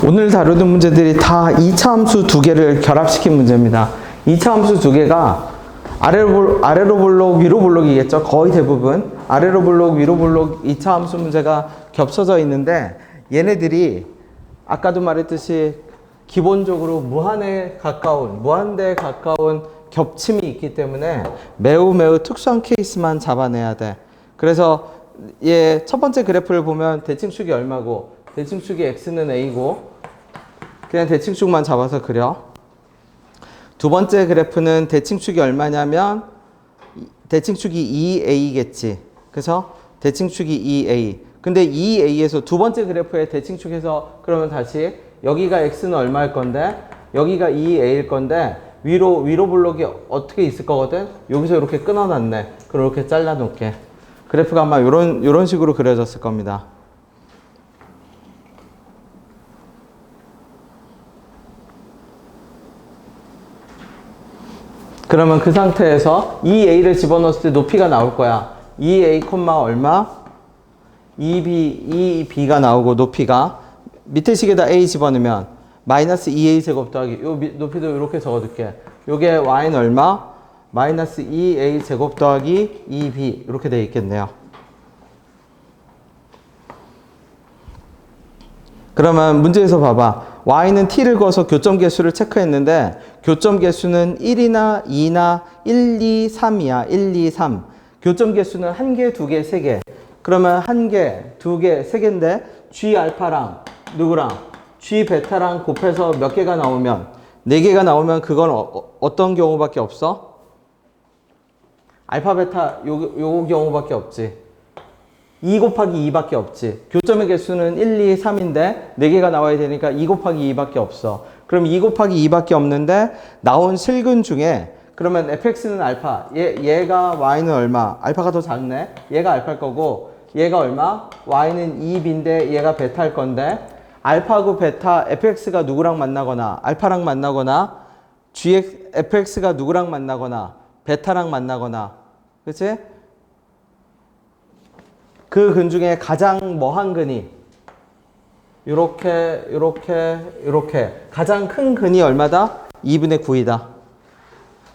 오늘 다루는 문제들이 다 2차 함수 두 개를 결합시킨 문제입니다. 2차 함수 두 개가 아래로 볼록, 위로 볼록이겠죠. 거의 대부분. 아래로 볼록, 위로 볼록 2차 함수 문제가 겹쳐져 있는데 얘네들이 아까도 말했듯이 기본적으로 무한대에 가까운 겹침이 있기 때문에 매우 특수한 케이스만 잡아내야 돼. 그래서 얘 첫 번째 그래프를 보면 대칭축이 얼마고 대칭축이 x는 a고 그냥 대칭축만 잡아서 그려. 두 번째 그래프는 대칭축이 얼마냐면 대칭축이 2a겠지. 그래서 대칭축이 2a. 근데 2a에서 두 번째 그래프의 대칭축에서 그러면 다시 여기가 x는 얼마일 건데 여기가 2a일 건데 위로 볼록이 어떻게 있을 거거든? 여기서 이렇게 끊어놨네. 그럼 이렇게 잘라놓게. 그래프가 아마 요런 식으로 그려졌을 겁니다. 그러면 그 상태에서 2a를 집어넣었을 때 높이가 나올 거야. 2a, 얼마? 2b가 나오고 높이가 밑에 식에다 a 집어넣으면 마이너스 2a 제곱 더하기 요 높이도 이렇게 적어둘게. 요게 y는 얼마? 마이너스 2a 제곱 더하기 2b 이렇게 돼 있겠네요. 그러면 문제에서 봐봐. y는 t를 그어서 교점 개수를 체크했는데 교점 개수는 1이나 2나 1, 2, 3이야. 1, 2, 3. 교점 개수는 1개, 2개, 3개. 그러면 1개, 2개, 3개인데 g 알파랑 누구랑 g 베타랑 곱해서 몇 개가 나오면 4개가 나오면 그건 어떤 경우밖에 없어? 알파 베타 요 경우밖에 없지. 2 곱하기 2밖에 없지. 교점의 개수는 1, 2, 3인데 4개가 나와야 되니까 2 곱하기 2밖에 없어. 그럼 2 곱하기 2밖에 없는데 나온 실근 중에 그러면 fx는 알파, 얘가 y는 얼마? 알파가 더 작네. 얘가 알파일 거고 얘가 얼마? y는 2b인데 얘가 베타일 건데 알파하고 베타 fx가 누구랑 만나거나 알파랑 만나거나 fx가 누구랑 만나거나 베타랑 만나거나 그치? 그 근 중에 가장 뭐한 근이 요렇게 가장 큰 근이 얼마다? 2분의 9이다.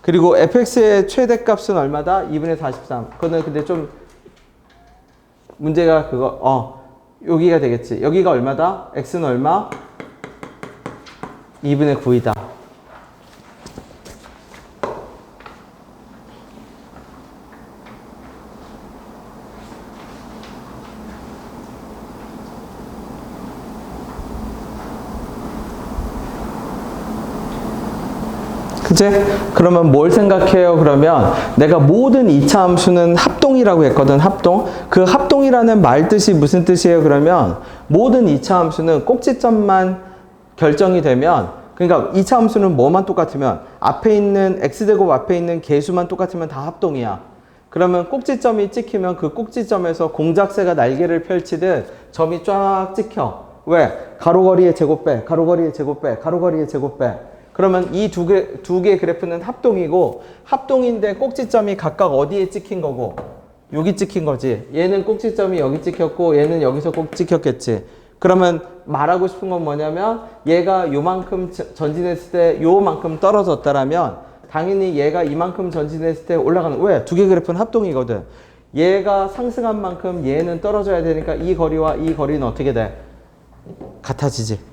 그리고 fx의 최대값은 얼마다? 2분의 43. 그거는 근데 좀 문제가 여기가 되겠지. 여기가 얼마다? x는 얼마? 2분의 9이다. 그치? 그러면 뭘 생각해요? 그러면 내가 모든 2차 함수는 합동이라고 했거든. 합동. 그 합동이라는 말 뜻이 무슨 뜻이에요? 그러면 모든 2차 함수는 꼭지점만 결정이 되면 그러니까 2차 함수는 뭐만 똑같으면 앞에 있는 x제곱 앞에 있는 개수만 똑같으면 다 합동이야. 그러면 꼭지점이 찍히면 그 꼭지점에서 공작새가 날개를 펼치듯 점이 쫙 찍혀. 왜? 가로거리의 제곱 빼, 가로거리의 제곱 빼, 가로거리의 제곱 빼. 그러면 이 두 개의 그래프는 합동이고 합동인데 꼭지점이 각각 어디에 찍힌 거고 여기 찍힌 거지. 얘는 꼭지점이 여기 찍혔고 얘는 여기서 꼭 찍혔겠지. 그러면 말하고 싶은 건 뭐냐면 얘가 요만큼 전진했을 때 요만큼 떨어졌다라면 당연히 얘가 이만큼 전진했을 때 올라가는 왜? 두 개 그래프는 합동이거든. 얘가 상승한 만큼 얘는 떨어져야 되니까 이 거리와 이 거리는 어떻게 돼? 같아지지.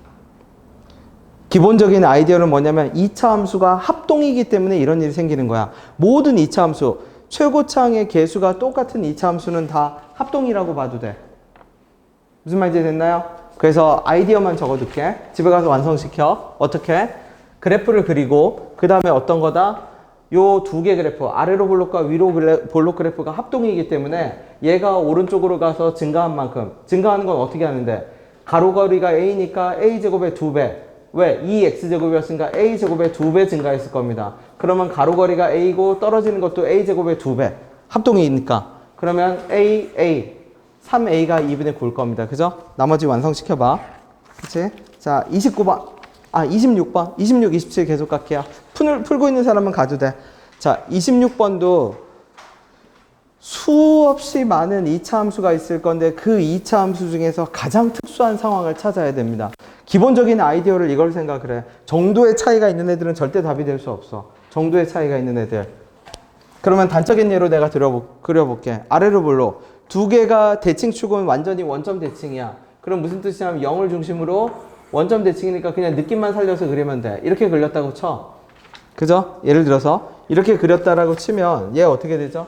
기본적인 아이디어는 뭐냐면 2차 함수가 합동이기 때문에 이런 일이 생기는 거야. 모든 2차 함수, 최고차항의 개수가 똑같은 2차 함수는 다 합동이라고 봐도 돼. 무슨 말인지 됐나요? 그래서 아이디어만 적어둘게. 집에 가서 완성시켜. 어떻게? 그래프를 그리고 그 다음에 어떤 거다? 요 두 개 그래프, 아래로 볼록과 위로 볼록 그래프가 합동이기 때문에 얘가 오른쪽으로 가서 증가한 만큼 증가하는 건 어떻게 하는데 가로거리가 a니까 a제곱의 2배 왜? 2x제곱이었으니까 a제곱의 2배 증가했을 겁니다. 그러면 가로거리가 a고 떨어지는 것도 a제곱의 2배. 합동이니까. 그러면 a, 3a가 2분의 9일 겁니다. 그죠? 나머지 완성시켜봐. 그치? 자, 26번. 26, 27 계속 갈게요. 풀고 있는 사람은 가도 돼. 자, 26번도 수없이 많은 2차 함수가 있을 건데 그 2차 함수 중에서 가장 특수한 상황을 찾아야 됩니다. 기본적인 아이디어를 이걸 생각을 해. 정도의 차이가 있는 애들은 절대 답이 될 수 없어. 정도의 차이가 있는 애들. 그러면 단적인 예로 내가 그려볼게. 아래로 볼로 두 개가 대칭축은 완전히 원점 대칭이야. 그럼 무슨 뜻이냐면 0을 중심으로 원점 대칭이니까 그냥 느낌만 살려서 그리면 돼. 이렇게 그렸다고 쳐. 그죠? 예를 들어서 이렇게 그렸다라고 치면 얘 어떻게 되죠?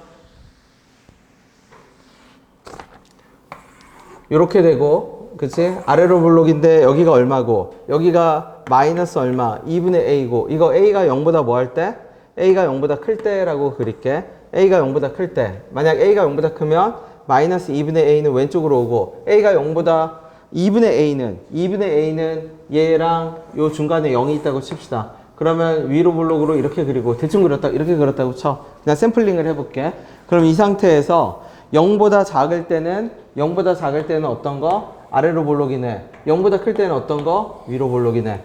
이렇게 되고, 그치? 아래로 블록인데 여기가 얼마고, 여기가 마이너스 얼마, 2분의 a고, 이거 a가 0보다 뭐 할 때? a가 0보다 클 때라고 그릴게. a가 0보다 클 때. 만약 a가 0보다 크면 마이너스 2분의 a는 왼쪽으로 오고, a가 0보다 2분의 a는 얘랑 요 중간에 0이 있다고 칩시다. 그러면 위로 블록으로 이렇게 그리고, 대충 이렇게 그렸다고 쳐. 그냥 샘플링을 해볼게. 그럼 이 상태에서 0보다 작을 때는 어떤 거? 아래로 볼록이네. 0보다 클 때는 어떤 거? 위로 볼록이네.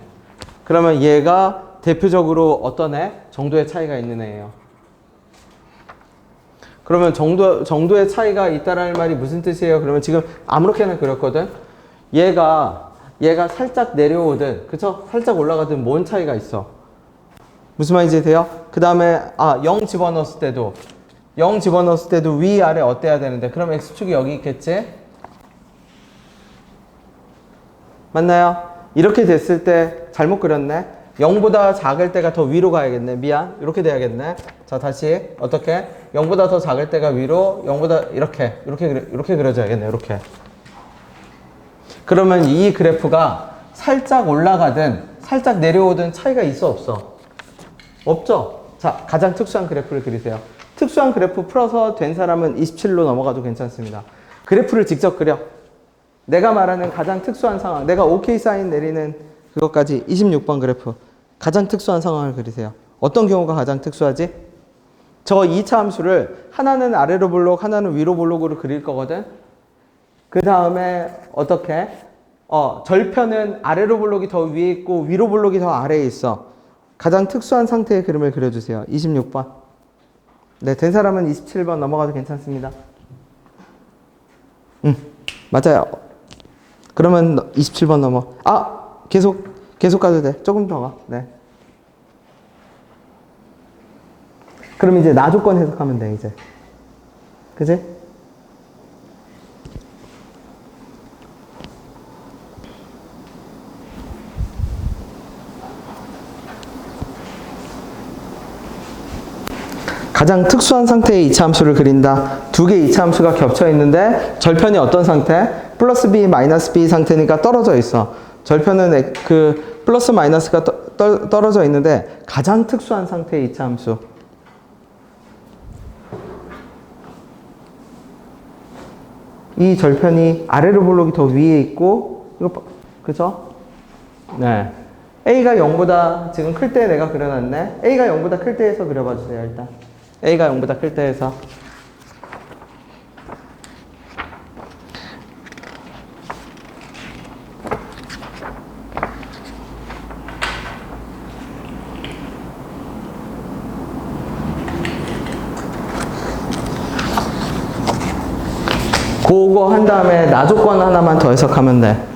그러면 얘가 대표적으로 어떤 애? 정도의 차이가 있는 애예요. 그러면 정도의 차이가 있다라는 말이 무슨 뜻이에요? 그러면 지금 아무렇게나 그렸거든? 얘가 살짝 내려오든, 그쵸? 살짝 올라가든 뭔 차이가 있어? 무슨 말인지 돼요? 그 다음에, 0 집어넣었을 때도 위아래 어때야 되는데, 그럼 X축이 여기 있겠지? 맞나요? 이렇게 됐을 때 잘못 그렸네. 0보다 작을 때가 더 위로 가야겠네. 미안. 이렇게 돼야겠네. 자, 다시 어떻게? 0보다 더 작을 때가 위로, 0보다 이렇게 그려져야겠네. 이렇게. 그러면 이 그래프가 살짝 올라가든 살짝 내려오든 차이가 있어 없어? 없죠? 자, 가장 특수한 그래프를 그리세요. 특수한 그래프 풀어서 된 사람은 27로 넘어가도 괜찮습니다. 그래프를 직접 그려. 내가 말하는 가장 특수한 상황, 내가 OK 사인 내리는 그것까지 26번 그래프. 가장 특수한 상황을 그리세요. 어떤 경우가 가장 특수하지? 저 2차 함수를 하나는 아래로 볼록, 하나는 위로 볼록으로 그릴 거거든. 그 다음에 어떻게? 절편은 아래로 볼록이 더 위에 있고 위로 볼록이 더 아래에 있어. 가장 특수한 상태의 그림을 그려주세요. 26번. 네, 된 사람은 27번 넘어가도 괜찮습니다. 맞아요. 그러면 27번 넘어. 계속 가도 돼. 조금 더 가. 네. 그럼 이제 나 조건 해석하면 돼, 이제. 그지? 가장 특수한 상태의 이차함수를 그린다. 두 개의 이차함수가 겹쳐 있는데 절편이 어떤 상태? 플러스 b, 마이너스 b 상태니까 떨어져 있어. 절편은 그 플러스 마이너스가 떨어져 있는데 가장 특수한 상태의 이차함수. 이 절편이 아래로 볼록이 더 위에 있고, 이거 그죠? 네. a가 0보다 지금 클 때 내가 그려놨네. a가 0보다 클 때에서 그려봐 주세요, 일단. a가 0보다 클 때에서. 그거 한 다음에 나 조건 하나만 더 해석하면 돼.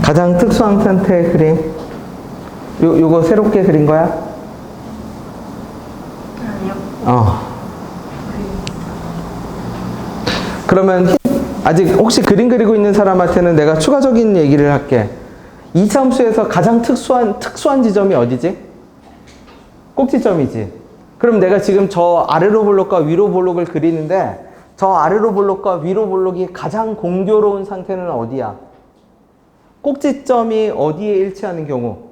가장 특수한 상태의 그림. 요거 새롭게 그린 거야? 아니요. 그러면 아직 혹시 그림 그리고 있는 사람한테는 내가 추가적인 얘기를 할게. 이차 함수에서 가장 특수한 지점이 어디지? 꼭지점이지. 그럼 내가 지금 저 아래로 볼록과 위로 볼록을 그리는데 저 아래로 볼록과 위로 볼록이 가장 공교로운 상태는 어디야? 꼭지점이 어디에 일치하는 경우?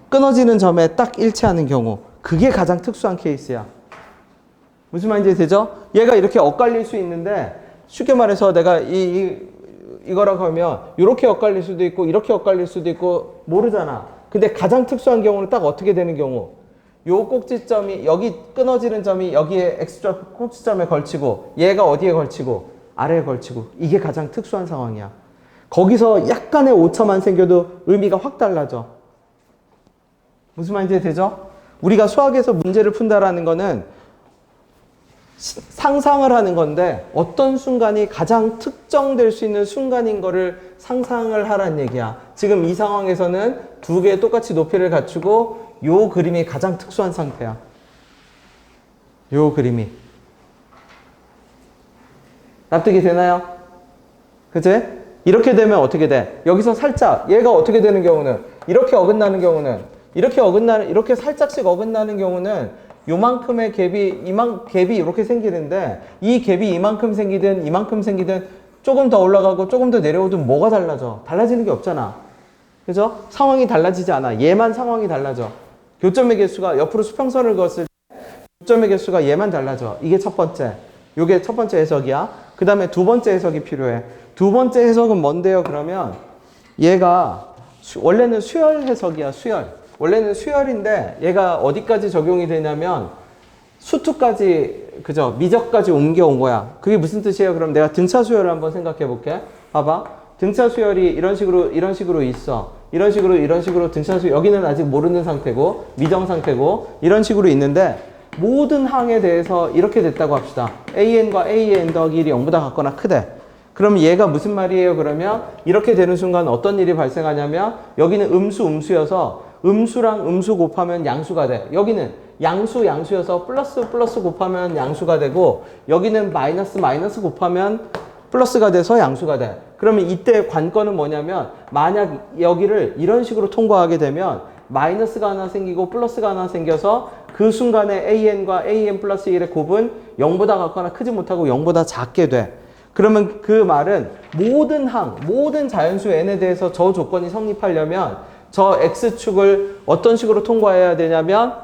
끊어지는 점에 딱 일치하는 경우. 그게 가장 특수한 케이스야. 무슨 말인지 되죠? 얘가 이렇게 엇갈릴 수 있는데 쉽게 말해서 내가 이거라고 하면 이렇게 엇갈릴 수도 있고 이렇게 엇갈릴 수도 있고 모르잖아. 근데 가장 특수한 경우는 딱 어떻게 되는 경우? 요 꼭지점이 여기 끊어지는 점이 여기에 X좌표 꼭지점에 걸치고 얘가 어디에 걸치고? 아래에 걸치고. 이게 가장 특수한 상황이야. 거기서 약간의 오차만 생겨도 의미가 확 달라져. 무슨 말인지 되죠? 우리가 수학에서 문제를 푼다라는 거는 상상을 하는 건데 어떤 순간이 가장 특정될 수 있는 순간인 거를 상상을 하라는 얘기야. 지금 이 상황에서는 두 개의 똑같이 높이를 갖추고 요 그림이 가장 특수한 상태야. 요 그림이. 납득이 되나요? 그치? 이렇게 되면 어떻게 돼? 여기서 살짝 얘가 어떻게 되는 경우는 이렇게 어긋나는 경우는 이렇게 살짝씩 어긋나는 경우는 요만큼의 갭이 이렇게 생기는데 이 갭이 이만큼 생기든 조금 더 올라가고 조금 더 내려오든 뭐가 달라져? 달라지는 게 없잖아. 그죠? 상황이 달라지지 않아. 얘만 상황이 달라져. 교점의 개수가 옆으로 수평선을 그었을 때 교점의 개수가 얘만 달라져. 이게 첫 번째. 요게 첫 번째 해석이야. 그 다음에 두 번째 해석이 필요해. 두 번째 해석은 뭔데요? 그러면 얘가 원래는 수열 해석이야. 수열. 원래는 수열인데 얘가 어디까지 적용이 되냐면 수투까지 그죠? 미적까지 옮겨온 거야. 그게 무슨 뜻이에요? 그럼 내가 등차 수열을 한번 생각해 볼게. 봐봐. 등차 수열이 이런 식으로 있어. 이런 식으로 등차 수열, 여기는 아직 모르는 상태고 미정 상태고 이런 식으로 있는데 모든 항에 대해서 이렇게 됐다고 합시다. AN과 AN 더하기 1이 0보다 같거나 크대. 그럼 얘가 무슨 말이에요? 그러면 이렇게 되는 순간 어떤 일이 발생하냐면 여기는 음수여서 음수랑 음수 곱하면 양수가 돼. 여기는 양수여서 플러스 곱하면 양수가 되고 여기는 마이너스 곱하면 플러스가 돼서 양수가 돼. 그러면 이때 관건은 뭐냐면 만약 여기를 이런 식으로 통과하게 되면 마이너스가 하나 생기고 플러스가 하나 생겨서 그 순간에 AN과 AN 플러스 1의 곱은 0보다 같거나 크지 못하고 0보다 작게 돼. 그러면 그 말은 모든 자연수 n에 대해서 저 조건이 성립하려면 저 x축을 어떤 식으로 통과해야 되냐면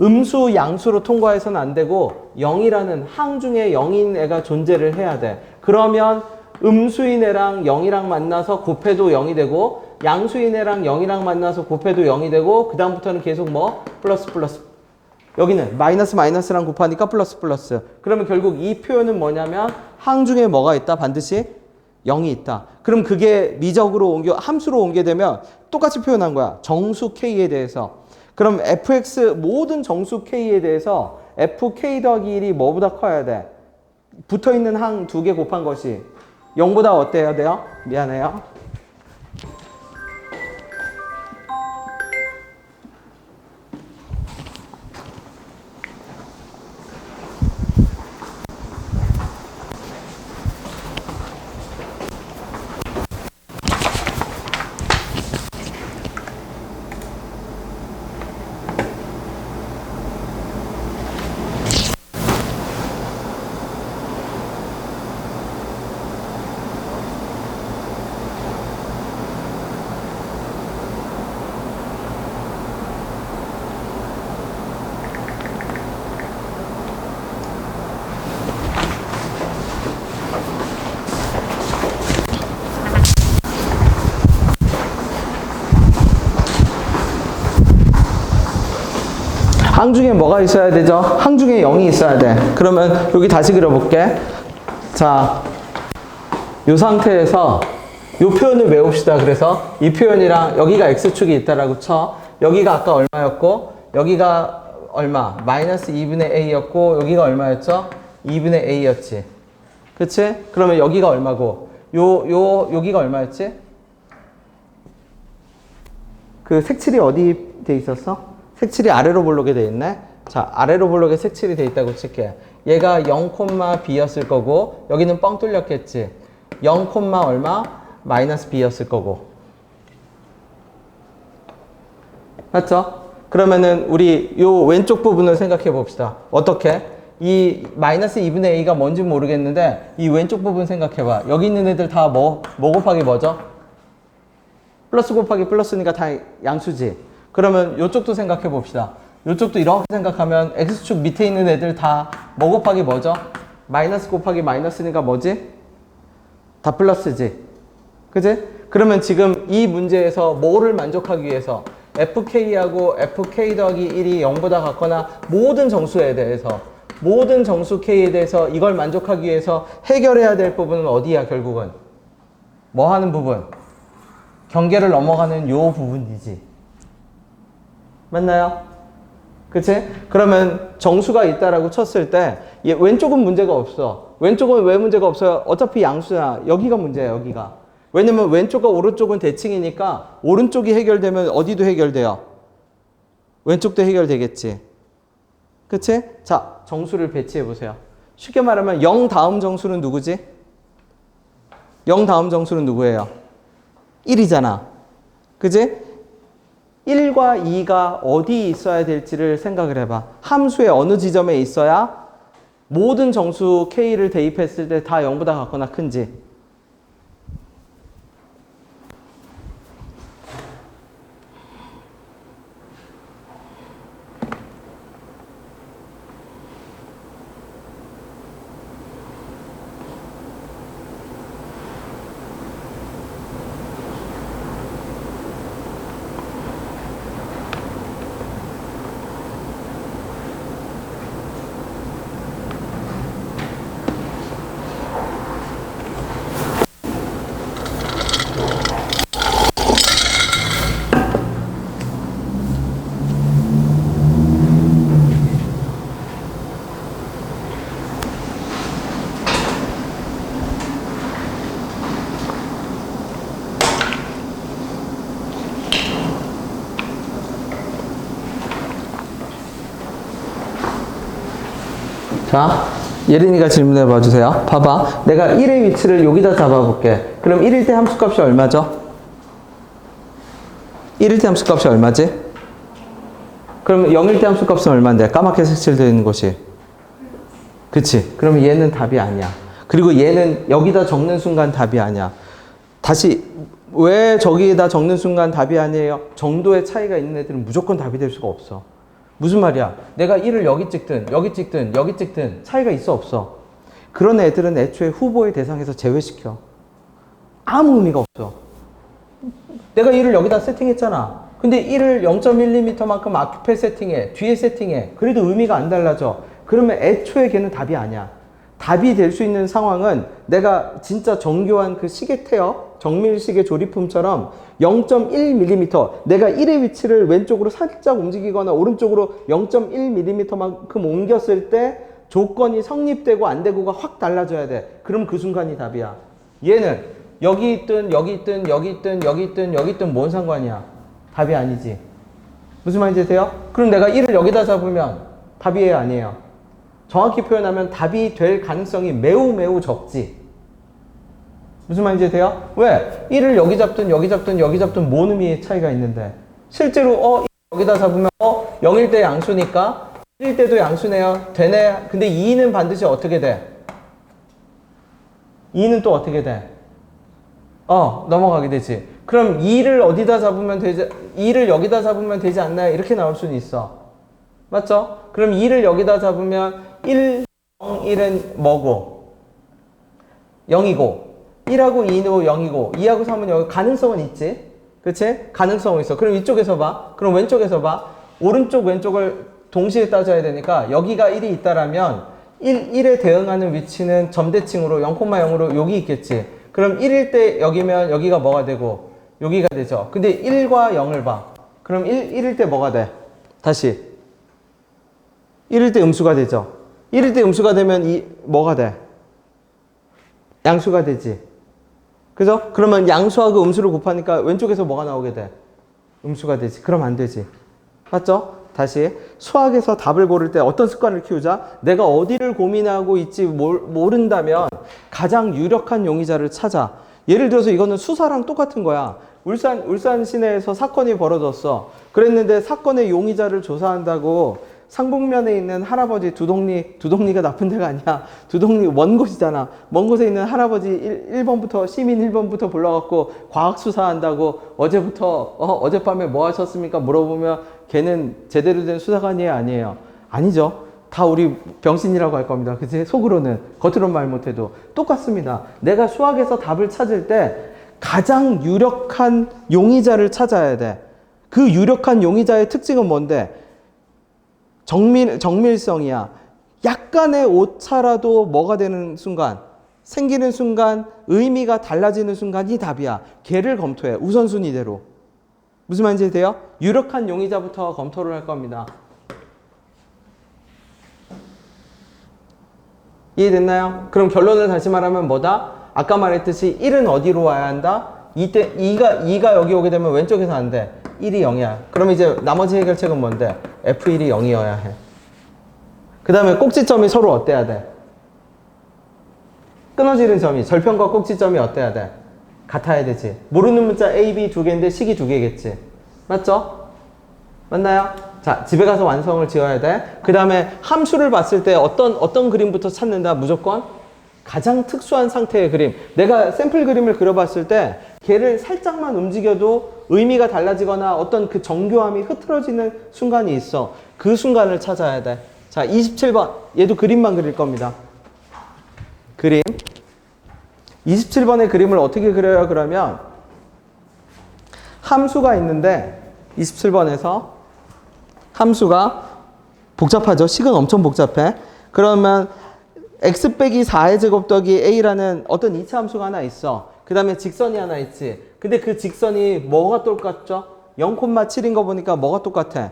음수, 양수로 통과해서는 안 되고 0이라는 항 중에 0인 애가 존재를 해야 돼. 그러면 음수인 애랑 0이랑 만나서 곱해도 0이 되고 양수인 애랑 0이랑 만나서 곱해도 0이 되고 그 다음부터는 계속 뭐? 플러스. 여기는 마이너스랑 곱하니까 플러스. 그러면 결국 이 표현은 뭐냐면 항 중에 뭐가 있다? 반드시 0이 있다. 그럼 그게 미적으로 함수로 옮게 되면 똑같이 표현한 거야. 정수 K에 대해서. 그럼 fx 모든 정수 K에 대해서 fk 더하기 1이 뭐보다 커야 돼? 붙어있는 항 두 개 곱한 것이 0보다 어때야 돼요? 미안해요. 항 중에 뭐가 있어야 되죠? 항 중에 0이 있어야 돼. 그러면 여기 다시 그려볼게. 자, 이 상태에서 이 표현을 외웁시다. 그래서 이 표현이랑 여기가 x축이 있다라고 쳐. 여기가 아까 얼마였고 여기가 얼마? 마이너스 2분의 a였고 여기가 얼마였죠? 2분의 a였지. 그치? 그러면 여기가 얼마고 여기가 얼마였지? 그 색칠이 어디 돼 있었어? 색칠이 아래로 볼록에 돼 있네. 자, 아래로 볼록에 색칠이 돼 있다고 칠게. 얘가 0,b였을 거고 여기는 뻥 뚫렸겠지. 0, 얼마? 마이너스 b였을 거고. 맞죠? 그러면은 우리 요 왼쪽 부분을 생각해 봅시다. 어떻게? 이 마이너스 2분의 a가 뭔지 모르겠는데 이 왼쪽 부분 생각해 봐. 여기 있는 애들 다 뭐 곱하기 뭐죠? 플러스 곱하기 플러스니까 다 양수지. 그러면 이쪽도 생각해 봅시다. 이쪽도 이렇게 생각하면 x축 밑에 있는 애들 다 뭐 곱하기 뭐죠? 마이너스 곱하기 마이너스니까 뭐지? 다 플러스지. 그지? 그러면 지금 이 문제에서 뭐를 만족하기 위해서 fk하고 fk 더하기 1이 0보다 같거나 모든 정수에 대해서 k에 대해서 이걸 만족하기 위해서 해결해야 될 부분은 어디야 결국은? 뭐 하는 부분? 경계를 넘어가는 요 부분이지. 맞나요? 그치? 그러면 정수가 있다라고 쳤을 때 얘 왼쪽은 문제가 없어. 왼쪽은 왜 문제가 없어요? 어차피 양수야. 여기가 문제야, 여기가. 왜냐면 왼쪽과 오른쪽은 대칭이니까 오른쪽이 해결되면 어디도 해결돼요. 왼쪽도 해결되겠지. 그치? 자, 정수를 배치해 보세요. 쉽게 말하면 0 다음 정수는 누구지? 0 다음 정수는 누구예요? 1이잖아. 그치? 1과 2가 어디 있어야 될지를 생각을 해봐. 함수의 어느 지점에 있어야 모든 정수 K를 대입했을 때 다 0보다 같거나 큰지. 자, 예린이가 질문해 봐주세요. 봐봐. 내가 1의 위치를 여기다 잡아볼게. 그럼 1일 때 함수값이 얼마죠? 1일 때 함수값이 얼마지? 그럼 0일 때 함수값은 얼마인데? 까맣게 색칠되어 있는 곳이. 그치? 그럼 얘는 답이 아니야. 그리고 얘는 여기다 적는 순간 답이 아니야. 다시, 왜 저기에다 적는 순간 답이 아니에요? 정도의 차이가 있는 애들은 무조건 답이 될 수가 없어. 무슨 말이야? 내가 1을 여기 찍든 여기 찍든 여기 찍든 차이가 있어 없어? 그런 애들은 애초에 후보의 대상에서 제외시켜. 아무 의미가 없어. 내가 1을 여기다 세팅했잖아. 근데 1을 0.1mm만큼 앞에 세팅해, 뒤에 세팅해. 그래도 의미가 안 달라져. 그러면 애초에 걔는 답이 아니야. 답이 될 수 있는 상황은 내가 진짜 정교한 그 시계 태엽, 정밀시계 조립품처럼 0.1mm, 내가 1의 위치를 왼쪽으로 살짝 움직이거나 오른쪽으로 0.1mm만큼 옮겼을 때 조건이 성립되고 안 되고가 확 달라져야 돼. 그럼 그 순간이 답이야. 얘는 여기 있든 여기 있든 여기 있든 여기 있든 여기 있든 뭔 상관이야? 답이 아니지. 무슨 말인지 돼요? 그럼 내가 1을 여기다 잡으면 답이에요, 아니에요? 정확히 표현하면 답이 될 가능성이 매우 매우 적지. 무슨 말인지 돼요? 왜? 1을 여기 잡든 여기 잡든 여기 잡든 뭔 의미의 차이가 있는데 실제로 여기다 잡으면 0일 때 양수니까 1일 때도 양수네요. 되네. 근데 2는 반드시 어떻게 돼? 2는 또 어떻게 돼? 넘어가게 되지. 그럼 2를 어디다 잡으면 되지? 2를 여기다 잡으면 되지 않나요? 이렇게 나올 수는 있어. 맞죠? 그럼 2를 여기다 잡으면 1, 0, 1은 뭐고? 0이고 1하고 2는 0이고 2하고 3은 0. 가능성은 있지. 그치? 가능성은 있어. 그럼 이쪽에서 봐. 그럼 왼쪽에서 봐. 오른쪽 왼쪽을 동시에 따져야 되니까 여기가 1이 있다라면 1에 대응하는 위치는 점대칭으로 0,0으로 여기 있겠지. 그럼 1일 때 여기면 여기가 뭐가 되고 여기가 되죠. 근데 1과 0을 봐. 그럼 1일 때 뭐가 돼? 다시 1일 때 음수가 되죠. 1일 때 음수가 되면 뭐가 돼? 양수가 되지. 그죠? 그러면 양수하고 음수를 곱하니까 왼쪽에서 뭐가 나오게 돼? 음수가 되지. 그럼 안 되지. 맞죠? 다시 수학에서 답을 고를 때 어떤 습관을 키우자? 내가 어디를 고민하고 있지 모른다면 가장 유력한 용의자를 찾아. 예를 들어서 이거는 수사랑 똑같은 거야. 울산 시내에서 사건이 벌어졌어. 그랬는데 사건의 용의자를 조사한다고 상북면에 있는 할아버지 두동리가 나쁜 데가 아니야. 두동리 먼 곳이잖아. 먼 곳에 있는 할아버지 1번부터 시민 1번부터 불러갖고 과학 수사한다고 어젯밤에 뭐 하셨습니까? 물어보면 걔는 제대로 된 수사관이에요, 아니에요? 아니죠. 다 우리 병신이라고 할 겁니다. 그치? 속으로는 겉으로는 말 못해도 똑같습니다. 내가 수학에서 답을 찾을 때 가장 유력한 용의자를 찾아야 돼. 그 유력한 용의자의 특징은 뭔데? 정밀성이야. 약간의 오차라도 뭐가 되는 순간? 생기는 순간, 의미가 달라지는 순간이 답이야. 걔를 검토해. 우선순위대로. 무슨 말인지 돼요? 유력한 용의자부터 검토를 할 겁니다. 이해됐나요? 그럼 결론을 다시 말하면 뭐다? 아까 말했듯이 1은 어디로 와야 한다? 이때 2가 여기 오게 되면 왼쪽에서 안 돼. 1이 0이야. 그럼 이제 나머지 해결책은 뭔데? F1이 0이어야 해. 그 다음에 꼭지점이 서로 어때야 돼? 끊어지는 점이, 절편과 꼭지점이 어때야 돼? 같아야 되지. 모르는 문자 A, B 두 개인데 식이 두 개겠지. 맞죠? 맞나요? 자, 집에 가서 완성을 지어야 돼. 그 다음에 함수를 봤을 때 어떤 그림부터 찾는다? 무조건 가장 특수한 상태의 그림. 내가 샘플 그림을 그려봤을 때 걔를 살짝만 움직여도 의미가 달라지거나 어떤 그 정교함이 흐트러지는 순간이 있어. 그 순간을 찾아야 돼. 자, 27번. 얘도 그림만 그릴 겁니다. 그림. 27번의 그림을 어떻게 그려요? 그러면 함수가 있는데 27번에서 함수가 복잡하죠. 식은 엄청 복잡해. 그러면 x 빼기 4의 제곱 더하기 a라는 어떤 2차 함수가 하나 있어. 그 다음에 직선이 하나 있지. 근데 그 직선이 뭐가 똑같죠? 0,7인 거 보니까 뭐가 똑같아?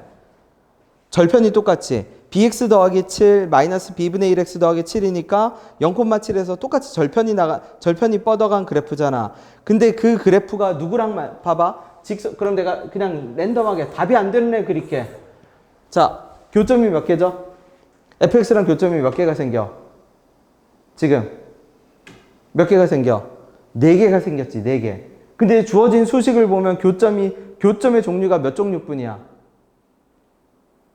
절편이 똑같지. bx 더하기 7 마이너스 b분의 1x 더하기 7이니까 0,7에서 똑같이 절편이 뻗어간 그래프잖아. 근데 그 그래프가 누구랑 봐봐. 그럼 내가 그냥 랜덤하게 답이 안 되는 애 그릴게. 자, 교점이 몇 개죠? fx랑 교점이 몇 개가 생겨? 지금 몇 개가 생겨? 4개가 생겼지. 4개. 근데 주어진 수식을 보면 교점의 종류가 몇 종류뿐이야?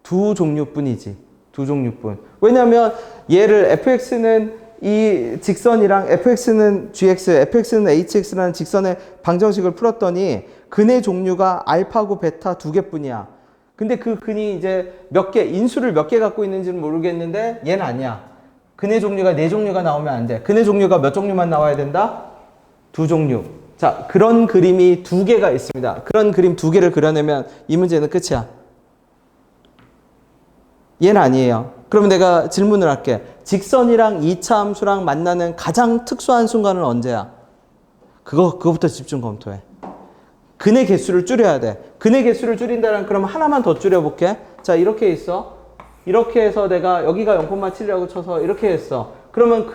2종류뿐이지. 2종류뿐. 왜냐면 얘를 fx는 이 직선이랑 fx는 gx, fx는 hx라는 직선의 방정식을 풀었더니 근의 종류가 알파고 베타 2개뿐이야. 근데 그 근이 이제 몇 개, 인수를 몇 개 갖고 있는지는 모르겠는데 얘는 아니야. 근의 종류가 4종류가 나오면 안 돼. 근의 종류가 몇 종류만 나와야 된다? 2종류. 자, 그런 그림이 2개가 있습니다. 그런 그림 2개를 그려내면 이 문제는 끝이야. 얘는 아니에요. 그러면 내가 질문을 할게. 직선이랑 2차 함수랑 만나는 가장 특수한 순간은 언제야? 그거부터 집중 검토해. 근의 개수를 줄여야 돼. 근의 개수를 줄인다면 그럼 하나만 더 줄여볼게. 자, 이렇게 있어. 이렇게 해서 내가 여기가 0,7이라고 쳐서 이렇게 했어. 그러면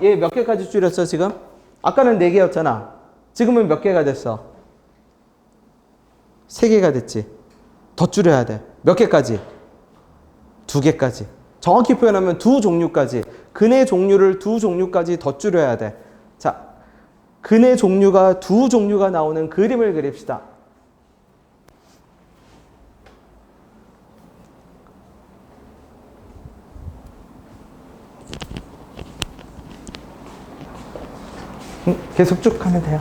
얘 몇 개까지 줄였어, 지금? 아까는 4개였잖아. 지금은 몇 개가 됐어? 3개가 됐지. 더 줄여야 돼. 몇 개까지? 2개까지. 정확히 표현하면 2종류까지. 근의 종류를 2종류까지 더 줄여야 돼. 자, 근의 종류가 2종류가 나오는 그림을 그립시다. 계속 쭉 하면 돼요.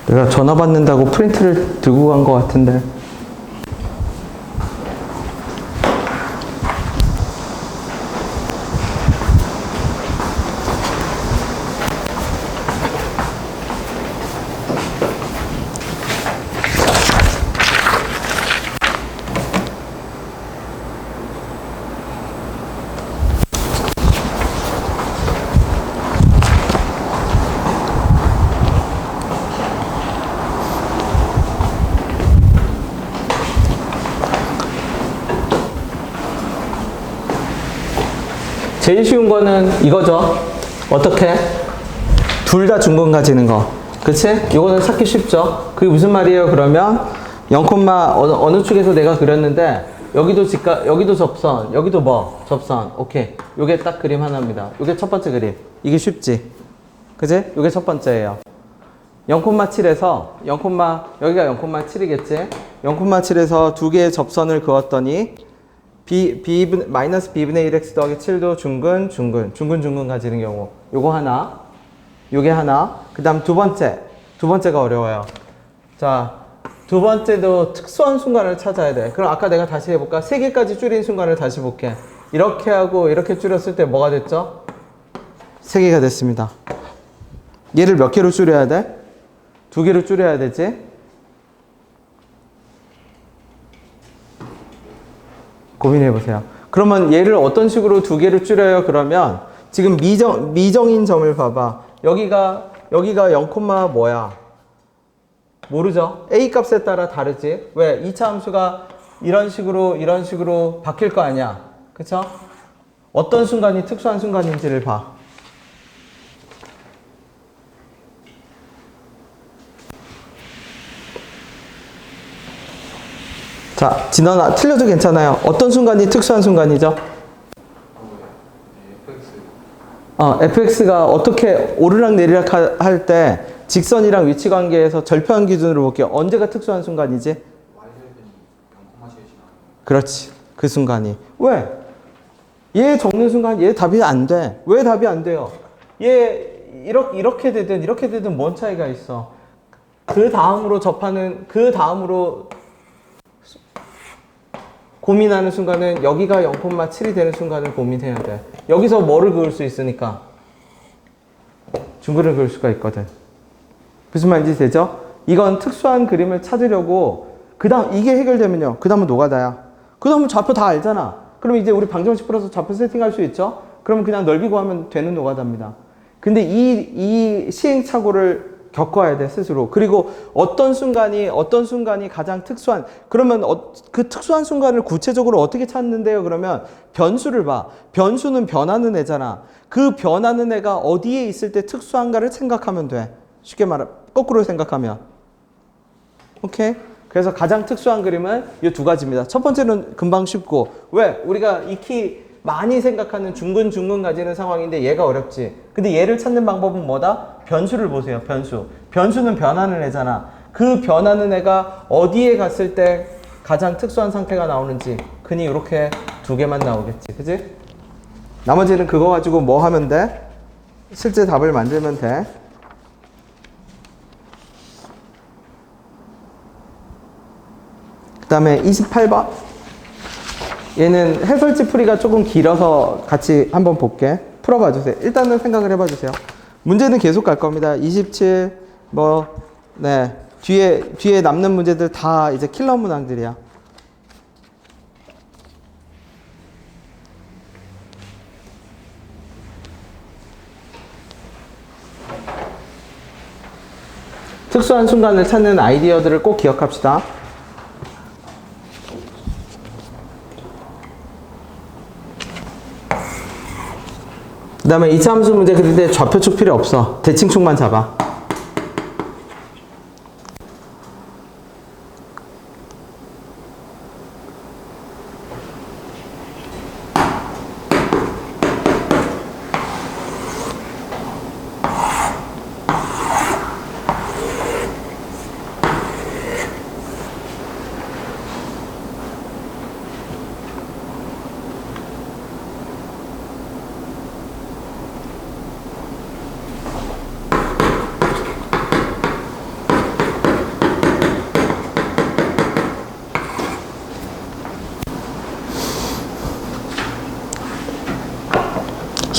내가 전화 받는다고 프린트를 들고 간 것 같은데. 제일 쉬운 거는 이거죠. 어떻게? 둘 다 중근 가지는 거. 그치? 이거는 찾기 쉽죠? 그게 무슨 말이에요? 그러면 0, 어느 축에서 내가 그렸는데 여기도 여기도 접선, 여기도 뭐? 접선. 오케이. 요게 딱 그림 하나입니다. 요게 첫 번째 그림. 이게 쉽지? 그치? 요게 첫 번째예요. 0,7에서 여기가 0,7이겠지? 0,7에서 두 개의 접선을 그었더니 마이너스 b분의 1x 더하기 7도 중근 가지는 경우. 요거 하나, 요게 하나. 그 다음 두 번째가 어려워요. 자, 두 번째도 특수한 순간을 찾아야 돼. 그럼 아까 내가 다시 해볼까? 3개까지 줄인 순간을 다시 볼게. 이렇게 하고 이렇게 줄였을 때 뭐가 됐죠? 3개가 됐습니다. 얘를 몇 개로 줄여야 돼? 2개로 줄여야 되지? 고민해보세요. 그러면 얘를 어떤 식으로 2개로 줄여요? 그러면 지금 미정인 점을 봐봐. 여기가 0, 뭐야? 모르죠? A 값에 따라 다르지? 왜? 2차 함수가 이런 식으로 바뀔 거 아니야? 그쵸? 어떤 순간이 특수한 순간인지를 봐. 자, 진원아, 틀려도 괜찮아요. 어떤 순간이 특수한 순간이죠? fx가 어떻게 오르락 내리락 할 때 직선이랑 위치 관계에서 절편 기준으로 볼게요. 언제가 특수한 순간이지? 그렇지. 그 순간이. 왜? 얘 적는 순간 얘 답이 안 돼. 왜 답이 안 돼요? 얘 이렇게 되든 뭔 차이가 있어? 그 다음으로 고민하는 순간은 여기가 0,7이 되는 순간을 고민해야 돼. 여기서 뭐를 그을 수 있으니까? 중근을 그을 수가 있거든. 무슨 말인지 되죠? 이건 특수한 그림을 찾으려고 이게 해결되면요. 그 다음은 노가다야. 그 다음은 좌표 다 알잖아. 그럼 이제 우리 방정식 풀어서 좌표 세팅할 수 있죠? 그러면 그냥 넓이 구하면 되는 노가다입니다. 근데 이 시행착오를 겪어야 돼, 스스로. 그리고 어떤 순간이 가장 특수한, 그러면 그 특수한 순간을 구체적으로 어떻게 찾는데요? 그러면 변수를 봐. 변수는 변하는 애잖아. 그 변하는 애가 어디에 있을 때 특수한가를 생각하면 돼. 쉽게 거꾸로 생각하면. 오케이? 그래서 가장 특수한 그림은 이 두 가지입니다. 첫 번째는 금방 쉽고, 왜? 우리가 익히 많이 생각하는 중근 가지는 상황인데 얘가 어렵지. 근데 얘를 찾는 방법은 뭐다? 변수를 보세요. 변수는 변하는 애잖아. 그 변하는 애가 어디에 갔을 때 가장 특수한 상태가 나오는지 흔히 이렇게 2개만 나오겠지. 그지? 나머지는 그거 가지고 뭐 하면 돼? 실제 답을 만들면 돼. 그 다음에 28번. 얘는 해설지 풀이가 조금 길어서 같이 한번 볼게. 풀어봐 주세요. 일단은 생각을 해봐 주세요. 문제는 계속 갈 겁니다. 27, 뒤에 남는 문제들 다 이제 킬러 문항들이야. 특수한 순간을 찾는 아이디어들을 꼭 기억합시다. 그 다음에 2차 함수 문제 그릴 때 좌표축 필요 없어. 대칭축만 잡아.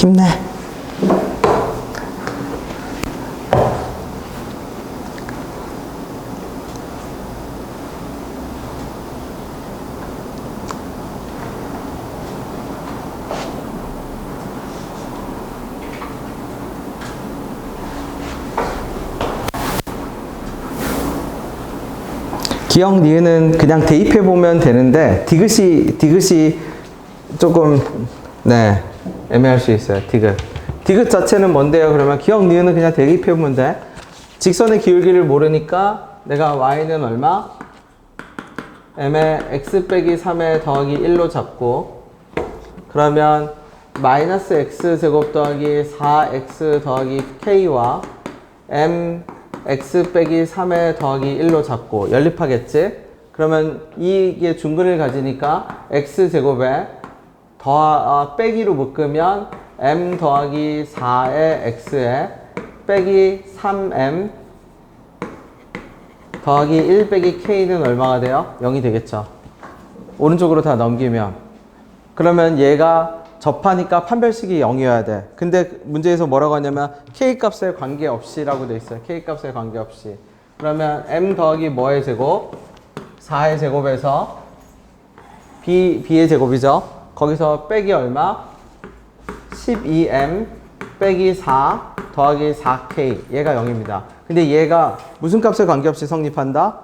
힘내. 기억 니은은 그냥 대입해 보면 되는데 디귿이 조금 네 애매할 수 있어요. 디귿 자체는 뭔데요? 그러면 기억 니은은 그냥 대입해 보면 돼. 직선의 기울기를 모르니까 내가 y는 얼마? m에 x 빼기 3에 더하기 1로 잡고, 그러면 마이너스 x 제곱 더하기 4x 더하기 k와 m x 빼기 3에 더하기 1로 잡고 연립하겠지? 그러면 이게 중근을 가지니까 x제곱에 빼기로 묶으면 m 더하기 4의 x에 빼기 3m 더하기 1 빼기 k는 얼마가 돼요? 0이 되겠죠. 오른쪽으로 다 넘기면. 그러면 얘가 접하니까 판별식이 0이어야 돼. 근데 문제에서 뭐라고 하냐면 K값에 관계없이 라고 돼 있어요. K값에 관계없이. 그러면 M 더하기 뭐의 제곱? 4의 제곱에서 B의 제곱이죠. 거기서 빼기 얼마? 12M 빼기 4 더하기 4K. 얘가 0입니다. 근데 얘가 무슨 값에 관계없이 성립한다?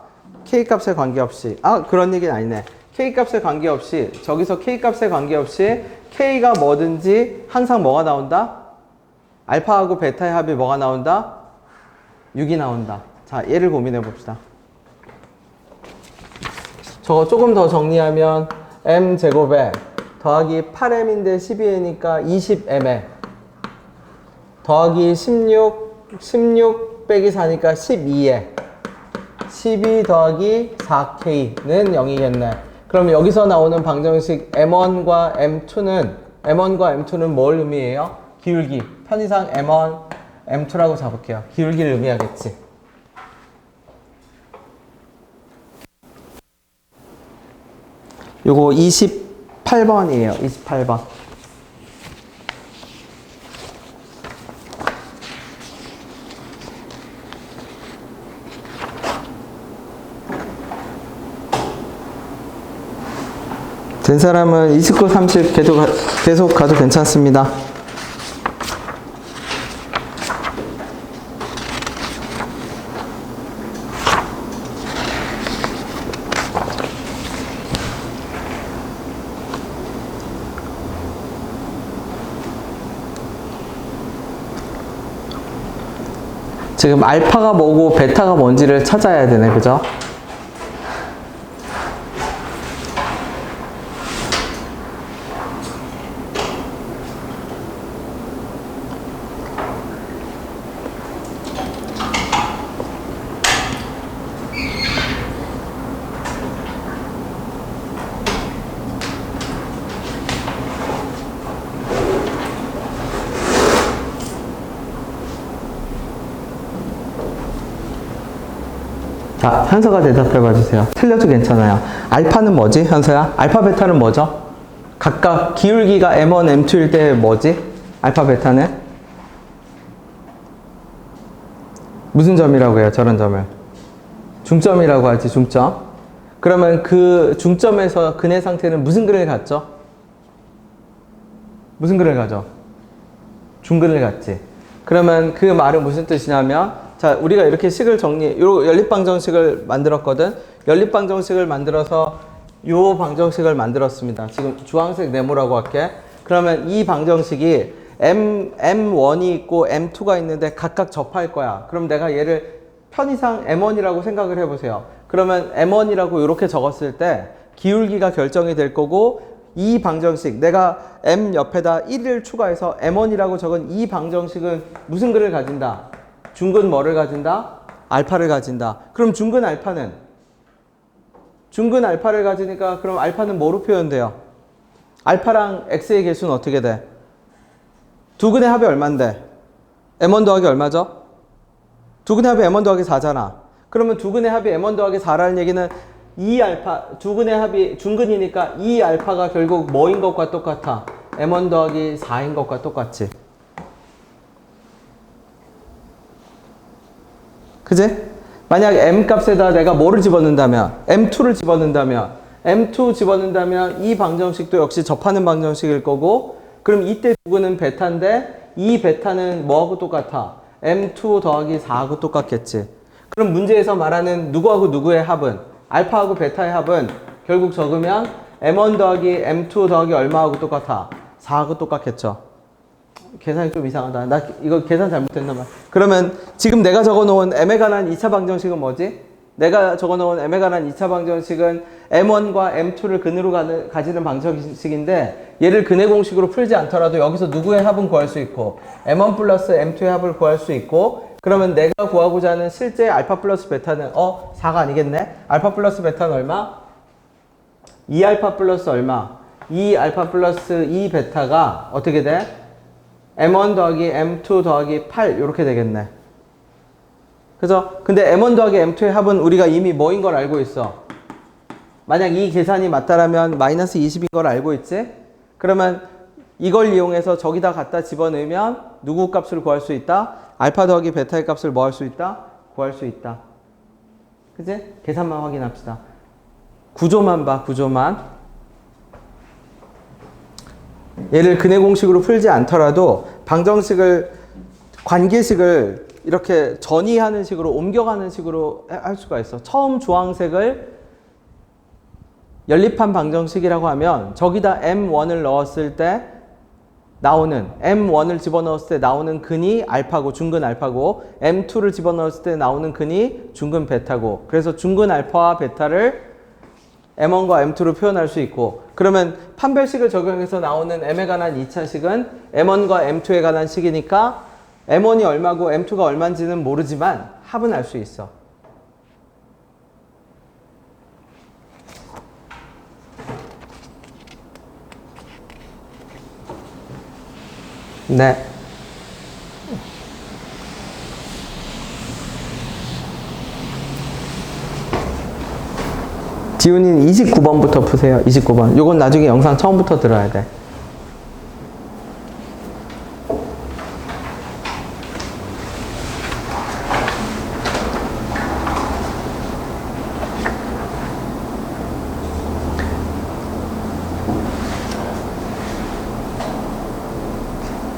K값에 관계없이. 아, 그런 얘기는 아니네. K값에 관계없이, 저기서 K값에 관계없이 K가 뭐든지 항상 뭐가 나온다? 알파하고 베타의 합이 뭐가 나온다? 6이 나온다. 자, 얘를 고민해 봅시다. 저거 조금 더 정리하면 m제곱에 더하기 8m인데 12m이니까 20m에 더하기 16 빼기 4니까 12에 12 더하기 4k는 0이겠네. 그럼 여기서 나오는 방정식 M1과 M2는 뭘 의미해요? 기울기. 편의상 M1, M2라고 잡을게요. 기울기를 의미하겠지. 요거 28번이에요. 28번. 된 사람은 29, 30 계속 가도 괜찮습니다. 지금 알파가 뭐고 베타가 뭔지를 찾아야 되네, 그죠? 자, 현서가 대답해 봐주세요. 틀려도 괜찮아요. 알파는 뭐지, 현서야? 알파, 베타는 뭐죠? 각각 기울기가 M1, M2일 때 뭐지? 알파, 베타는? 무슨 점이라고 해요, 저런 점을? 중점이라고 하지, 중점. 그러면 그 중점에서 근의 상태는 무슨 근을 갖죠? 무슨 근을 가죠? 중근을 갖지. 그러면 그 말은 무슨 뜻이냐면, 자, 우리가 이렇게 식을 요 연립방정식을 만들었거든. 연립방정식을 만들어서 요 방정식을 만들었습니다. 지금 주황색 네모라고 할게. 그러면 이 방정식이 M1이 있고 M2가 있는데 각각 접할 거야. 그럼 내가 얘를 편의상 M1이라고 생각을 해보세요. 그러면 M1이라고 이렇게 적었을 때 기울기가 결정이 될 거고, 이 방정식, 내가 M 옆에다 1을 추가해서 M1이라고 적은 이 방정식은 무슨 근을 가진다? 중근 뭐를 가진다? 알파를 가진다. 그럼 중근 알파를 가지니까 그럼 알파는 뭐로 표현돼요? 알파랑 x의 개수는 어떻게 돼? 두 근의 합이 얼만데? m1 더하기 얼마죠? 두 근의 합이 m1 더하기 4잖아. 그러면 두 근의 합이 m1 더하기 4라는 얘기는 이 알파, 두 근의 합이 중근이니까 이 알파가 결국 뭐인 것과 똑같아? m1 더하기 4인 것과 똑같지. 그지? 만약 m 값에다 내가 뭐를 집어넣는다면, m2를 집어넣는다면, m2 집어넣는다면 이 방정식도 역시 접하는 방정식일 거고, 그럼 이때 누구는 베타인데 이 베타는 뭐하고 똑같아? m2 더하기 4하고 똑같겠지. 그럼 문제에서 말하는 누구하고 누구의 합은, 알파하고 베타의 합은 결국 적으면 m1 더하기 m2 더하기 얼마하고 똑같아? 4하고 똑같겠죠. 계산이 좀 이상하다. 나 이거 계산 잘못했나 봐. 그러면 지금 내가 적어놓은 m에 관한 2차 방정식은 뭐지? 내가 적어놓은 m에 관한 2차 방정식은 m1과 m2를 근으로 가지는 방정식인데 얘를 근의 공식으로 풀지 않더라도 여기서 누구의 합은 구할 수 있고 m1 플러스 m2의 합을 구할 수 있고, 그러면 내가 구하고자 하는 실제 알파 플러스 베타는 4가 아니겠네? 알파 플러스 베타는 얼마? 2알파 플러스 얼마? 2알파 플러스 2베타가 어떻게 돼? m1 더하기 m2 더하기 8 이렇게 되겠네. 그죠? 근데 m1 더하기 m2의 합은 우리가 이미 뭐인 걸 알고 있어. 만약 이 계산이 맞다라면 마이너스 20인 걸 알고 있지? 그러면 이걸 이용해서 저기다 갖다 집어넣으면 누구 값을 구할 수 있다? 알파 더하기 베타의 값을 뭐 할 수 있다? 구할 수 있다. 그지? 계산만 확인합시다. 구조만 봐, 구조만. 얘를 근의 공식으로 풀지 않더라도 방정식을, 관계식을 이렇게 전이하는 식으로, 옮겨가는 식으로 할 수가 있어. 처음 주황색을 연립한 방정식이라고 하면 저기다 m1을 넣었을 때 나오는, m1을 집어넣었을 때 나오는 근이 알파고, 중근 알파고, m2를 집어넣었을 때 나오는 근이 중근 베타고, 그래서 중근 알파와 베타를 m1과 m2로 표현할 수 있고, 그러면 판별식을 적용해서 나오는 m에 관한 2차식은 m1과 m2에 관한 식이니까 m1이 얼마고 m2가 얼마인지는 모르지만 합은 알 수 있어. 네. 지훈이는 29번부터 푸세요. 29번. 요건 나중에 영상 처음부터 들어야 돼.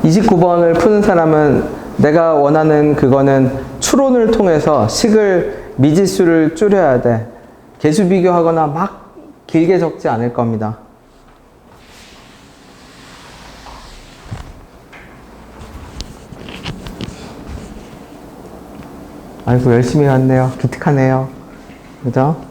(29번을) 푸는 사람은 내가 원하는 그거는 추론을 통해서 식을, 미지수를 줄여야 돼. 개수 비교하거나 막 길게 적지 않을 겁니다. 아이고, 열심히 왔네요. 기특하네요. 그죠?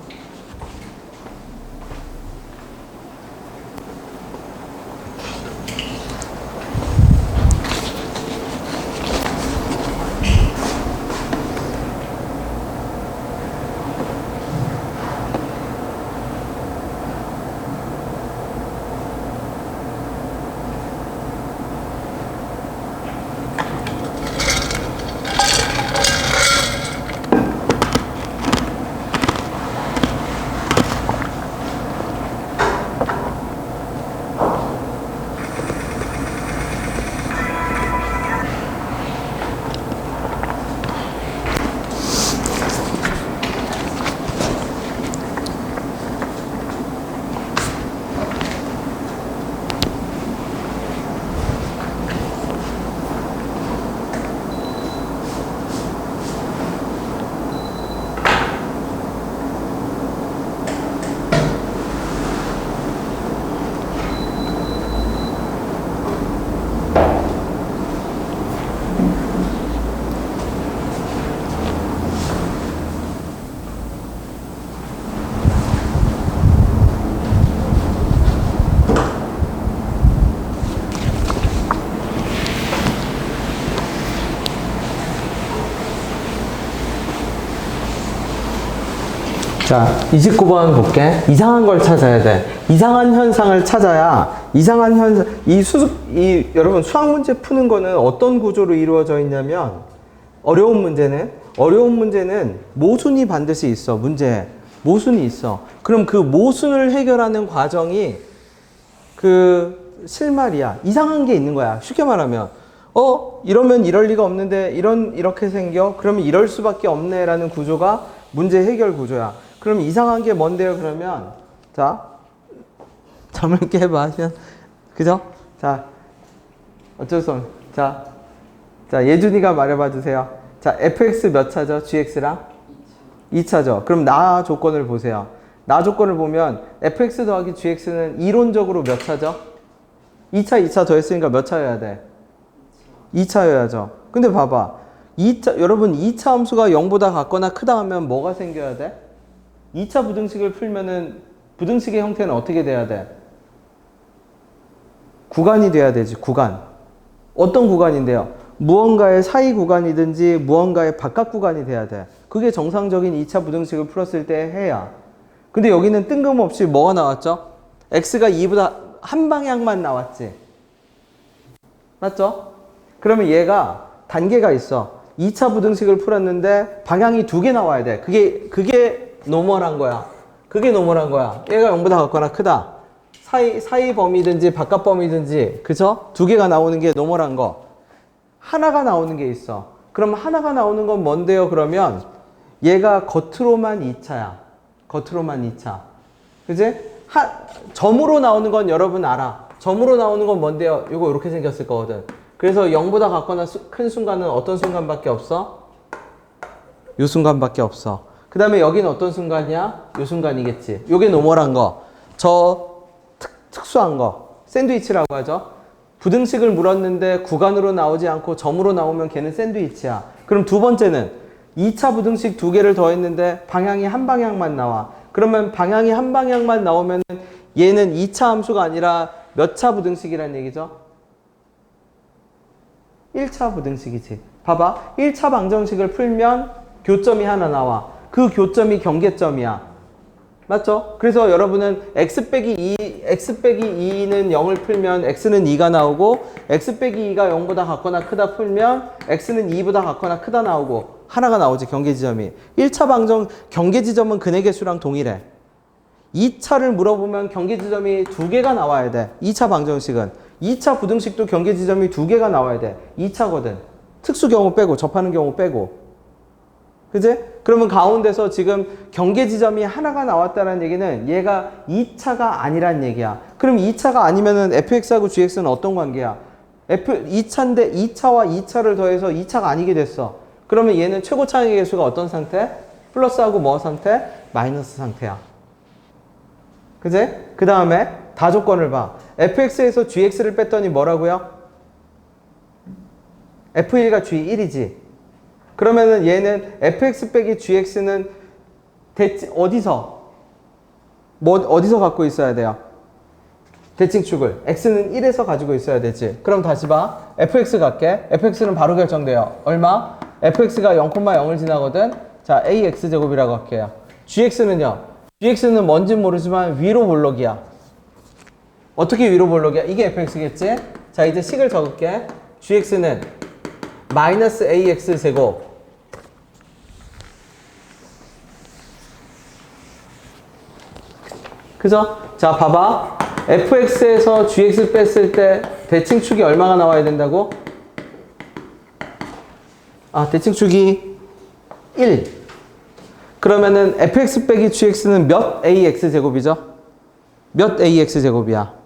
자, 29번 볼게. 이상한 걸 찾아야 돼. 이상한 현상을 찾아야, 이상한 현상, 여러분 수학 문제 푸는 거는 어떤 구조로 이루어져 있냐면, 어려운 문제는 모순이 반드시 있어. 문제에 모순이 있어. 그럼 그 모순을 해결하는 과정이 그 실말이야. 이상한 게 있는 거야. 쉽게 말하면 이러면 이럴 리가 없는데 이렇게 생겨? 그러면 이럴 수밖에 없네 라는 구조가 문제 해결 구조야. 그럼 이상한 게 뭔데요? 그러면 자 잠을 깨봐 하시면 그죠? 자 어쩔 수 없네. 자 예준이가 말해봐 주세요. 자 fx 몇 차죠? gx랑? 2차죠. 그럼 나 조건을 보세요. 나 조건을 보면 fx 더하기 gx는 이론적으로 몇 차죠? 2차 더했으니까 몇 차여야 돼? 2차여야죠. 근데 봐봐. 여러분 2차 함수가 0보다 같거나 크다 하면 뭐가 생겨야 돼? 2차 부등식을 풀면은 부등식의 형태는 어떻게 돼야 돼? 구간이 돼야 되지. 구간. 어떤 구간인데요? 무언가의 사이 구간이든지 무언가의 바깥 구간이 돼야 돼. 그게 정상적인 2차 부등식을 풀었을 때 해야. 근데 여기는 뜬금없이 뭐가 나왔죠? x가 2보다 한 방향만 나왔지. 맞죠? 그러면 얘가 단계가 있어. 2차 부등식을 풀었는데 방향이 두 개 나와야 돼. 그게 노멀한 거야. 그게 노멀한 거야. 얘가 0보다 같거나 크다. 사이 범위든지 바깥 범위든지 그죠? 두 개가 나오는 게 노멀한 거. 하나가 나오는 게 있어. 그럼 하나가 나오는 건 뭔데요? 그러면 얘가 겉으로만 2차야. 겉으로만 2차. 그지? 점으로 나오는 건 여러분 알아. 점으로 나오는 건 뭔데요? 이거 이렇게 생겼을 거거든. 그래서 0보다 같거나 큰 순간은 어떤 순간밖에 없어? 이 순간밖에 없어. 그 다음에 여기는 어떤 순간이야? 이 순간이겠지. 요게 노멀한 거. 저 특수한 거. 샌드위치라고 하죠. 부등식을 물었는데 구간으로 나오지 않고 점으로 나오면 걔는 샌드위치야. 그럼 두 번째는 2차 부등식 두 개를 더했는데 방향이 한 방향만 나와. 그러면 방향이 한 방향만 나오면 얘는 2차 함수가 아니라 몇 차 부등식이란 얘기죠? 1차 부등식이지. 봐봐. 1차 방정식을 풀면 교점이 하나 나와. 그 교점이 경계점이야. 맞죠? 그래서 여러분은 x 빼기 2는 0을 풀면 x는 2가 나오고 x 빼기 2가 0보다 같거나 크다 풀면 x는 2보다 같거나 크다 나오고 하나가 나오지. 경계지점이. 1차 방정 경계지점은 근의 개수랑 동일해. 2차를 물어보면 경계지점이 두 개가 나와야 돼. 2차 방정식은. 2차 부등식도 경계지점이 두 개가 나와야 돼. 2차거든. 특수 경우 빼고 접하는 경우 빼고. 그지? 그러면 가운데서 지금 경계지점이 하나가 나왔다는 얘기는 얘가 2차가 아니란 얘기야. 그럼 2차가 아니면은 fx하고 gx는 어떤 관계야? 2차인데 2차와 2차를 더해서 2차가 아니게 됐어. 그러면 얘는 최고차항의 개수가 어떤 상태? 플러스하고 뭐 상태? 마이너스 상태야. 그지? 그 다음에 다조건을 봐. fx에서 gx를 뺐더니 뭐라고요? f1과 g1이지. 그러면은 얘는 fx 빼기 gx는 어디서 갖고 있어야 돼요? 대칭축을. x는 1에서 가지고 있어야 되지. 그럼 다시 봐. fx 갈게. fx는 바로 결정돼요. 얼마? fx가 0,0을 지나거든. 자, ax제곱이라고 할게요. gx는요. gx는 뭔지 모르지만 위로 볼록이야. 어떻게 위로 볼록이야? 이게 fx겠지? 자, 이제 식을 적을게. gx는 마이너스 ax제곱 그죠? 자, 봐봐. fx에서 gx 뺐을 때 대칭축이 얼마가 나와야 된다고? 대칭축이 1. 그러면은 fx 빼기 gx는 몇 ax 제곱이죠? 몇 ax 제곱이야?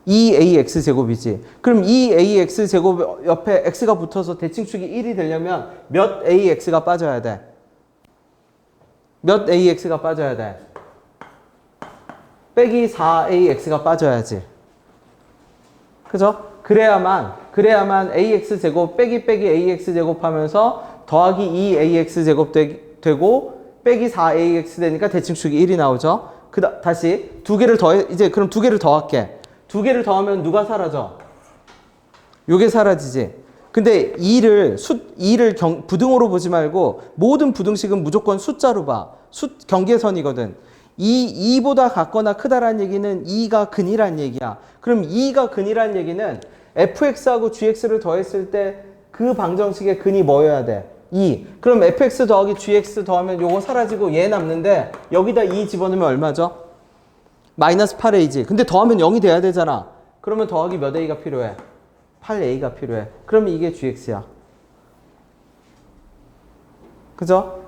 2ax 제곱이지. 그럼 2ax 제곱 옆에 x가 붙어서 대칭축이 1이 되려면 몇 ax가 빠져야 돼? 몇 ax가 빠져야 돼? 빼기 4ax가 빠져야지. 그죠? 그래야만 ax 제곱 빼기 ax 제곱 하면서 더하기 2ax 제곱 되고 빼기 4ax 되니까 대칭축이 1이 나오죠. 다시 두 개를 이제 그럼 두 개를 더할게. 두 개를 더하면 누가 사라져? 요게 사라지지. 근데 2를 부등호로 보지 말고 모든 부등식은 무조건 숫자로 봐. 경계선이거든. 2보다 같거나 크다라는 얘기는 2가 근이란 얘기야. 그럼 2가 근이란 얘기는 fx하고 gx를 더했을 때 그 방정식의 근이 뭐여야 돼? 2. 그럼 fx 더하기 gx 더하면 요거 사라지고 얘 남는데 여기다 2 집어넣으면 얼마죠? 마이너스 8a지. 근데 더하면 0이 돼야 되잖아. 그러면 더하기 몇 a가 필요해? 8a가 필요해. 그러면 이게 gx야. 그죠?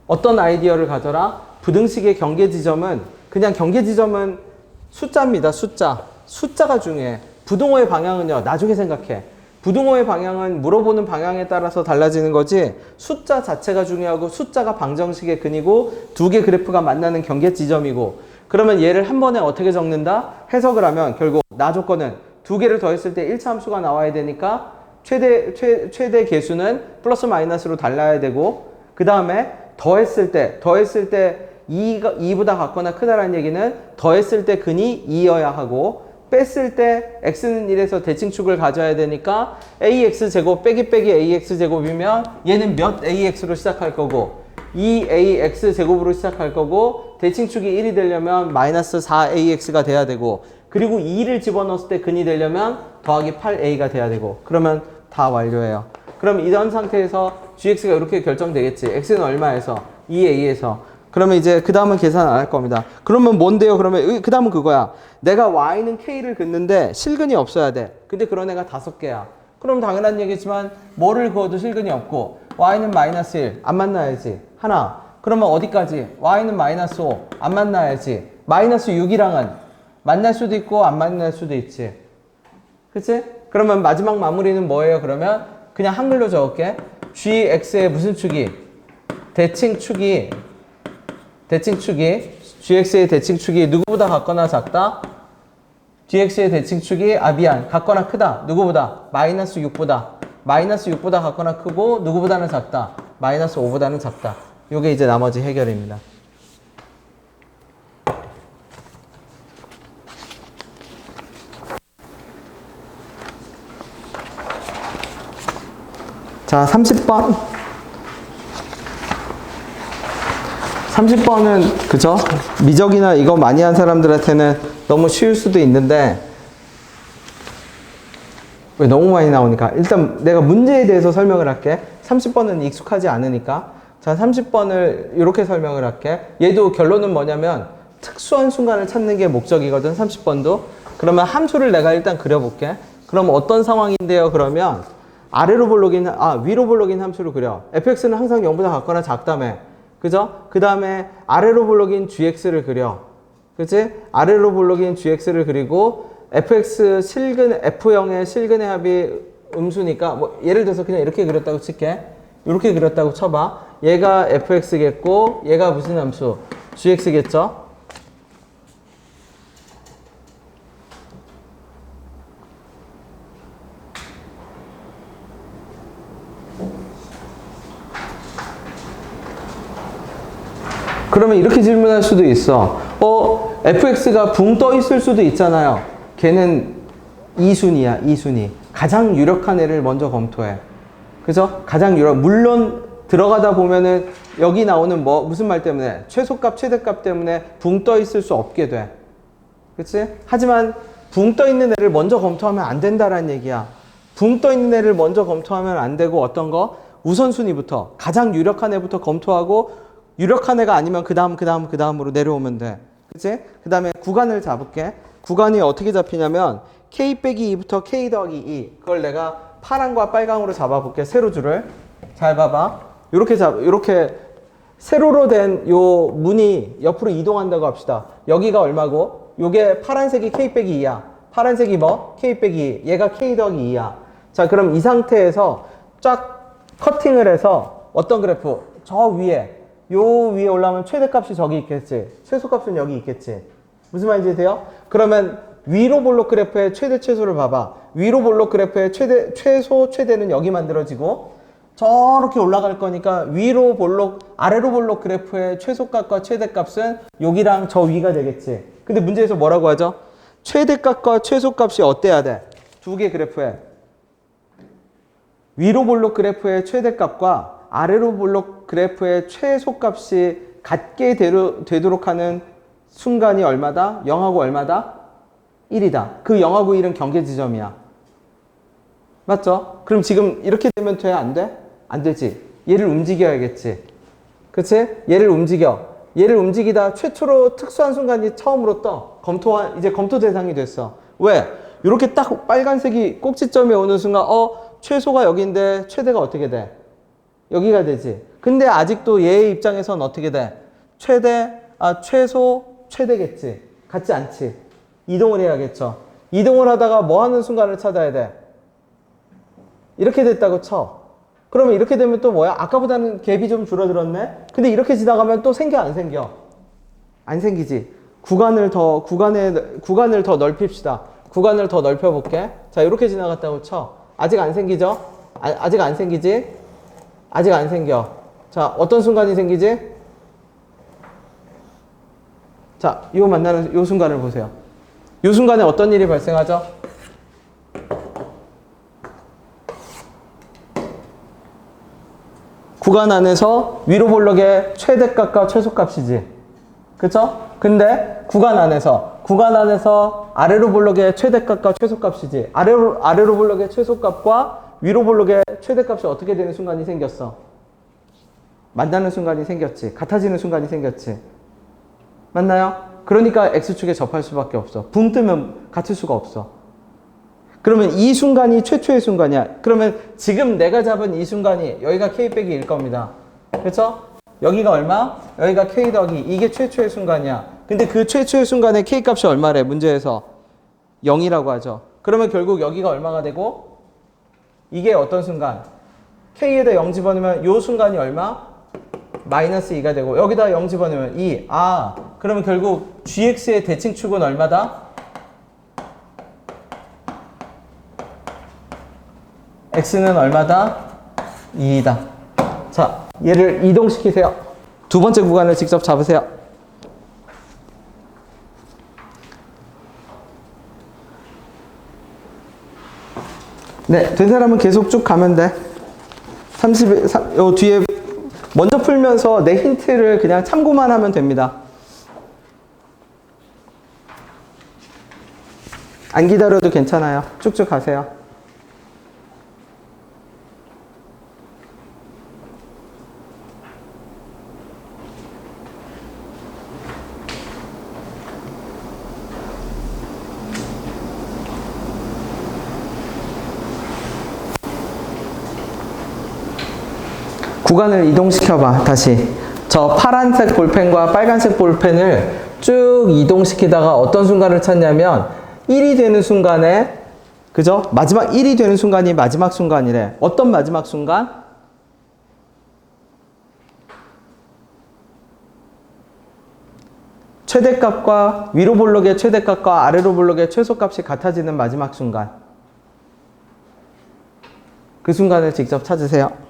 어떤 아이디어를 가져라? 부등식의 경계 지점은 그냥 경계 지점은 숫자입니다. 숫자가 중요해. 부등호의 방향은요. 나중에 생각해. 부등호의 방향은 물어보는 방향에 따라서 달라지는 거지 숫자 자체가 중요하고 숫자가 방정식의 근이고 두 개 그래프가 만나는 경계 지점이고 그러면 얘를 한 번에 어떻게 적는다? 해석을 하면 결국 나 조건은 두 개를 더했을 때 1차 함수가 나와야 되니까 최대 개수는 플러스 마이너스로 달라야 되고 그 다음에 더했을 때 2보다 같거나 크다라는 얘기는 더했을 때 근이 2여야 하고 뺐을 때 x는 1에서 대칭축을 가져야 되니까 ax제곱 빼기 ax제곱이면 얘는 몇 ax로 시작할 거고 2ax제곱으로 시작할 거고 대칭축이 1이 되려면 마이너스 4ax가 돼야 되고 그리고 2를 집어넣었을 때 근이 되려면 더하기 8a가 돼야 되고 그러면 다 완료해요. 그럼 이런 상태에서 gx가 이렇게 결정되겠지. x는 얼마에서? 2a에서. 그러면 이제 그 다음은 계산 안 할 겁니다. 그러면 뭔데요? 그러면 그 다음은 그거야. 내가 y는 k를 긋는데 실근이 없어야 돼. 근데 그런 애가 5개야. 그럼 당연한 얘기지만 뭐를 그어도 실근이 없고 y는 마이너스 1 안 만나야지. 하나. 그러면 어디까지? y는 마이너스 5 안 만나야지. 마이너스 6이랑은 만날 수도 있고 안 만날 수도 있지. 그치? 그러면 마지막 마무리는 뭐예요? 그러면 그냥 한글로 적을게. gx의 무슨 축이? 대칭축이 gx의 대칭축이 누구보다 같거나 작다? gx의 대칭축이 같거나 크다. 누구보다? 마이너스 6보다. 마이너스 6보다 같거나 크고 누구보다는 작다. 마이너스 5보다는 작다. 요게 이제 나머지 해결입니다. 자, 30번. 30번은 그죠? 미적이나 이거 많이 한 사람들한테는 너무 쉬울 수도 있는데 왜 너무 많이 나오니까 일단 내가 문제에 대해서 설명을 할게. 30번은 익숙하지 않으니까. 자, 30번을 이렇게 설명을 할게. 얘도 결론은 뭐냐면 특수한 순간을 찾는 게 목적이거든. 30번도. 그러면 함수를 내가 일단 그려볼게. 그럼 어떤 상황인데요? 그러면 위로 볼록인 함수를 그려. fx는 항상 0보다 같거나 작다며. 그죠? 그 다음에 아래로 볼록인 gx를 그려. 그치? 아래로 볼록인 gx를 그리고 F형의 실근의 합이 음수니까, 뭐, 예를 들어서 그냥 이렇게 그렸다고 칠게. 이렇게 그렸다고 쳐봐. 얘가 fx겠고, 얘가 무슨 함수? gx겠죠? 그러면 이렇게 질문할 수도 있어. fx가 붕 떠 있을 수도 있잖아요. 걔는 2순위야, 2순위. 가장 유력한 애를 먼저 검토해. 그죠? 물론 들어가다 보면은 여기 나오는 무슨 말 때문에? 최소값, 최대값 때문에 붕 떠 있을 수 없게 돼. 그치? 하지만 붕 떠 있는 애를 먼저 검토하면 안 된다라는 얘기야. 붕 떠 있는 애를 먼저 검토하면 안 되고 어떤 거? 우선순위부터, 가장 유력한 애부터 검토하고 유력한 애가 아니면 그 다음으로 내려오면 돼. 그치? 그 다음에 구간을 잡을게. 구간이 어떻게 잡히냐면 k 빼기 2부터 k 더하기 2. 그걸 내가 파란과 빨강으로 잡아볼게. 세로줄을. 잘 봐봐. 요렇게 세로로 된 요 문이 옆으로 이동한다고 합시다. 여기가 얼마고? 요게 파란색이 k 빼기 2야. 파란색이 뭐? k 빼기 2. 얘가 k 더하기 2야. 자, 그럼 이 상태에서 쫙 커팅을 해서 어떤 그래프? 저 위에. 요 위에 올라오면 최대값이 저기 있겠지. 최소값은 여기 있겠지. 무슨 말인지 돼요? 그러면 위로 볼록 그래프의 최대 최소를 봐봐. 위로 볼록 그래프의 최소 최대는 여기 만들어지고 저렇게 올라갈 거니까 아래로 볼록 그래프의 최소값과 최대값은 여기랑 저 위가 되겠지. 근데 문제에서 뭐라고 하죠? 최대값과 최소값이 어때야 돼? 두 개 그래프에 위로 볼록 그래프의 최대값과 아래로 볼록 그래프의 최소값이 같게 되도록 하는 순간이 얼마다? 0하고 얼마다? 1이다. 그 0하고 1은 경계 지점이야. 맞죠? 그럼 지금 이렇게 되면 돼? 안 돼? 안 되지. 얘를 움직여야겠지. 그치? 얘를 움직이다 최초로 특수한 순간이 처음으로 떠. 이제 검토 대상이 됐어. 왜? 이렇게 딱 빨간색이 꼭지점에 오는 순간 최소가 여기인데 최대가 어떻게 돼? 여기가 되지. 근데 아직도 얘의 입장에선 어떻게 돼? 최소, 최대겠지. 같지 않지. 이동을 해야겠죠. 이동을 하다가 뭐 하는 순간을 찾아야 돼? 이렇게 됐다고 쳐. 그러면 이렇게 되면 또 뭐야? 아까보다는 갭이 좀 줄어들었네? 근데 이렇게 지나가면 또 생겨, 안 생겨? 안 생기지. 구간을 더 넓힙시다. 구간을 더 넓혀볼게. 자, 이렇게 지나갔다고 쳐. 아직 안 생기죠? 아직 안 생기지? 아직 안 생겨. 자, 어떤 순간이 생기지? 자, 요 순간을 보세요. 요 순간에 어떤 일이 발생하죠? 구간 안에서 위로 볼록의 최대값과 최소값이지. 그쵸? 근데 구간 안에서 아래로 볼록의 최대값과 최소값이지. 아래로 볼록의 최소값과 위로 볼록의 최대값이 어떻게 되는 순간이 생겼어? 만나는 순간이 생겼지. 같아지는 순간이 생겼지. 맞나요? 그러니까 X축에 접할 수밖에 없어. 붕 뜨면 같을 수가 없어. 그러면 이 순간이 최초의 순간이야. 그러면 지금 내가 잡은 이 순간이 여기가 K 빼기 1일 겁니다. 그렇죠? 여기가 얼마? 여기가 K 더하기 이게 최초의 순간이야. 근데 그 최초의 순간에 K 값이 얼마래? 문제에서 0이라고 하죠. 그러면 결국 여기가 얼마가 되고 이게 어떤 순간? K에다 0 집어넣으면 이 순간이 얼마? 마이너스 2가 되고 여기다 0 집어넣으면 2. 그러면 결국 GX의 대칭축은 얼마다? X는 얼마다? 2이다. 자, 얘를 이동시키세요. 두 번째 구간을 직접 잡으세요. 네, 된 사람은 계속 쭉 가면 돼. 요 뒤에 먼저 풀면서 내 힌트를 그냥 참고만 하면 됩니다. 안 기다려도 괜찮아요. 쭉쭉 가세요. 구간을 이동시켜봐. 다시 저 파란색 볼펜과 빨간색 볼펜을 쭉 이동시키다가 어떤 순간을 찾냐면 1이 되는 순간에, 그죠? 마지막 1이 되는 순간이 마지막 순간이래. 어떤 마지막 순간? 최대값과 위로 볼록의 최대값과 아래로 볼록의 최소값이 같아지는 마지막 순간. 그 순간을 직접 찾으세요.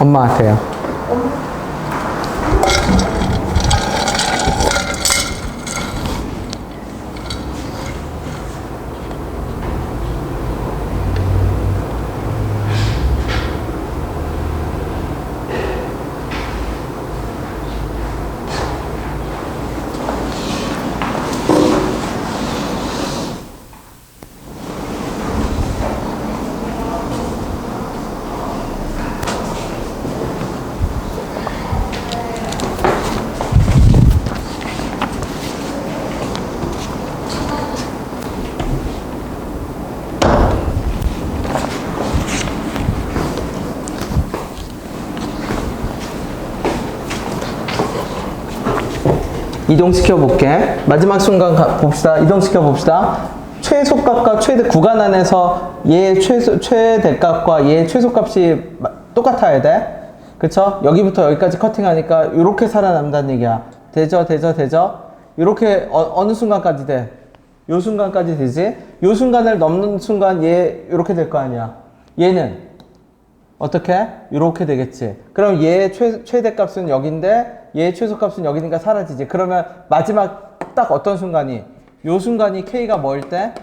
엄마한테요. 이동시켜 볼게. 마지막 순간 봅시다. 이동시켜 봅시다. 최소값과 최대 구간 안에서 얘 최대값과 얘 최소값이 똑같아야 돼. 그쵸? 여기부터 여기까지 커팅하니까 이렇게 살아남는다는 얘기야. 되죠? 이렇게 어느 순간까지 돼? 요 순간까지 되지? 요 순간을 넘는 순간 얘 이렇게 될 거 아니야. 얘는 어떻게? 이렇게 되겠지. 그럼 얘의 최대값은 여긴데 얘의 최소값은 여기니까 사라지지. 그러면 마지막 딱 어떤 순간이? 요 순간이 K가 뭐일 때?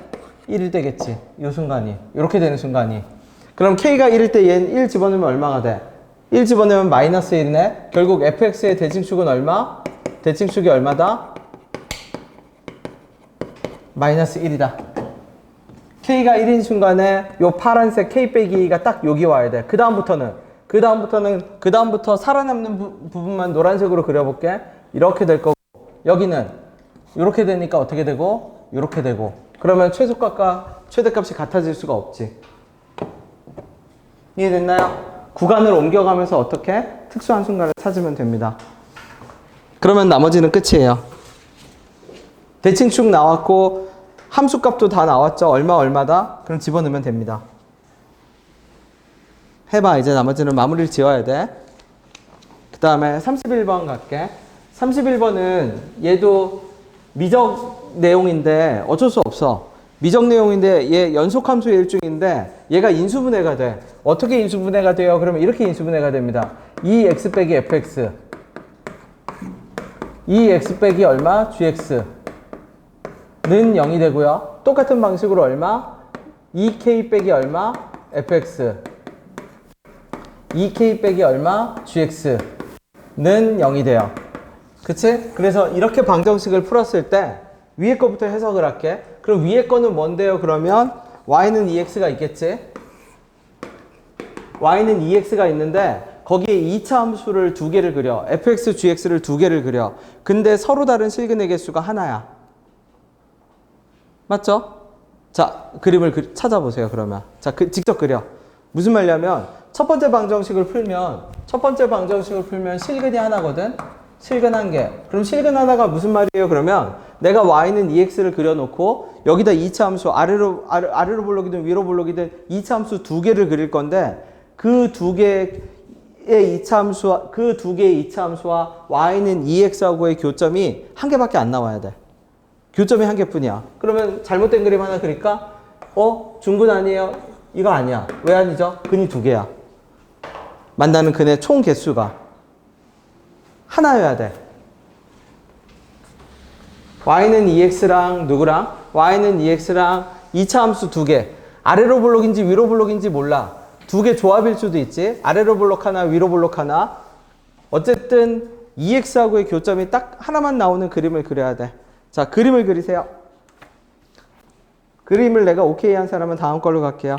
1일 때겠지. 요 순간이. 이렇게 되는 순간이. 그럼 K가 1일 때 얘는 1 집어넣으면 얼마가 돼? 1 집어넣으면 마이너스 1이네. 결국 fx의 대칭축은 얼마? 대칭축이 얼마다? 마이너스 1이다. K가 1인 순간에 요 파란색 K 빼기 2가 딱 여기 와야 돼. 그 다음부터 살아남는 부분만 노란색으로 그려볼게. 이렇게 될 거고, 여기는 이렇게 되니까 어떻게 되고, 이렇게 되고. 그러면 최소값과 최대값이 같아질 수가 없지. 이해됐나요? 구간을 옮겨가면서 어떻게? 특수한 순간을 찾으면 됩니다. 그러면 나머지는 끝이에요. 대칭축 나왔고 함수값도 다 나왔죠. 얼마다? 그럼 집어넣으면 됩니다. 해봐. 이제 나머지는 마무리를 지어야 돼. 그 다음에 31번 갈게. 31번은 얘도 미적 내용인데 어쩔 수 없어. 미적 내용인데 얘 연속함수의 일종인데 얘가 인수분해가 돼. 어떻게 인수분해가 돼요? 그러면 이렇게 인수분해가 됩니다. 2x 빼기 fx 2x 빼기 얼마? gx 는 0이 되고요. 똑같은 방식으로 얼마? 2k 빼기 얼마? fx 2k 빼기 얼마? gx 는 0이 돼요. 그치? 그래서 이렇게 방정식을 풀었을 때 위에 거부터 해석을 할게. 그럼 위에 거는 뭔데요? 그러면 y는 2x가 있겠지? y는 2x가 있는데 거기에 2차 함수를 두 개를 그려. fx, gx를 두 개를 그려. 근데 서로 다른 실근의 개수가 하나야. 맞죠? 자, 그림을 찾아보세요, 그러면. 자, 직접 그려. 무슨 말이냐면, 첫 번째 방정식을 풀면 실근이 하나거든? 실근 한 개. 그럼 실근 하나가 무슨 말이에요, 그러면? 내가 y는 2x를 그려놓고, 여기다 2차 함수, 아래로 볼록이든 위로 볼록이든 2차 함수 두 개를 그릴 건데, 그 두 개의 2차 함수와 y는 2x하고의 교점이 한 개밖에 안 나와야 돼. 교점이 한 개뿐이야. 그러면 잘못된 그림 하나 그릴까? 중근 아니에요? 이거 아니야. 왜 아니죠? 근이 두 개야. 만나는 근의 총 개수가 하나여야 돼. y는 2x랑 누구랑? y는 2x랑 2차 함수 두 개. 아래로 볼록인지 위로 볼록인지 몰라. 두 개 조합일 수도 있지. 아래로 볼록 하나, 위로 볼록 하나. 어쨌든 2x하고의 교점이 딱 하나만 나오는 그림을 그려야 돼. 자, 그림을 그리세요. 그림을 내가 오케이 한 사람은 다음 걸로 갈게요.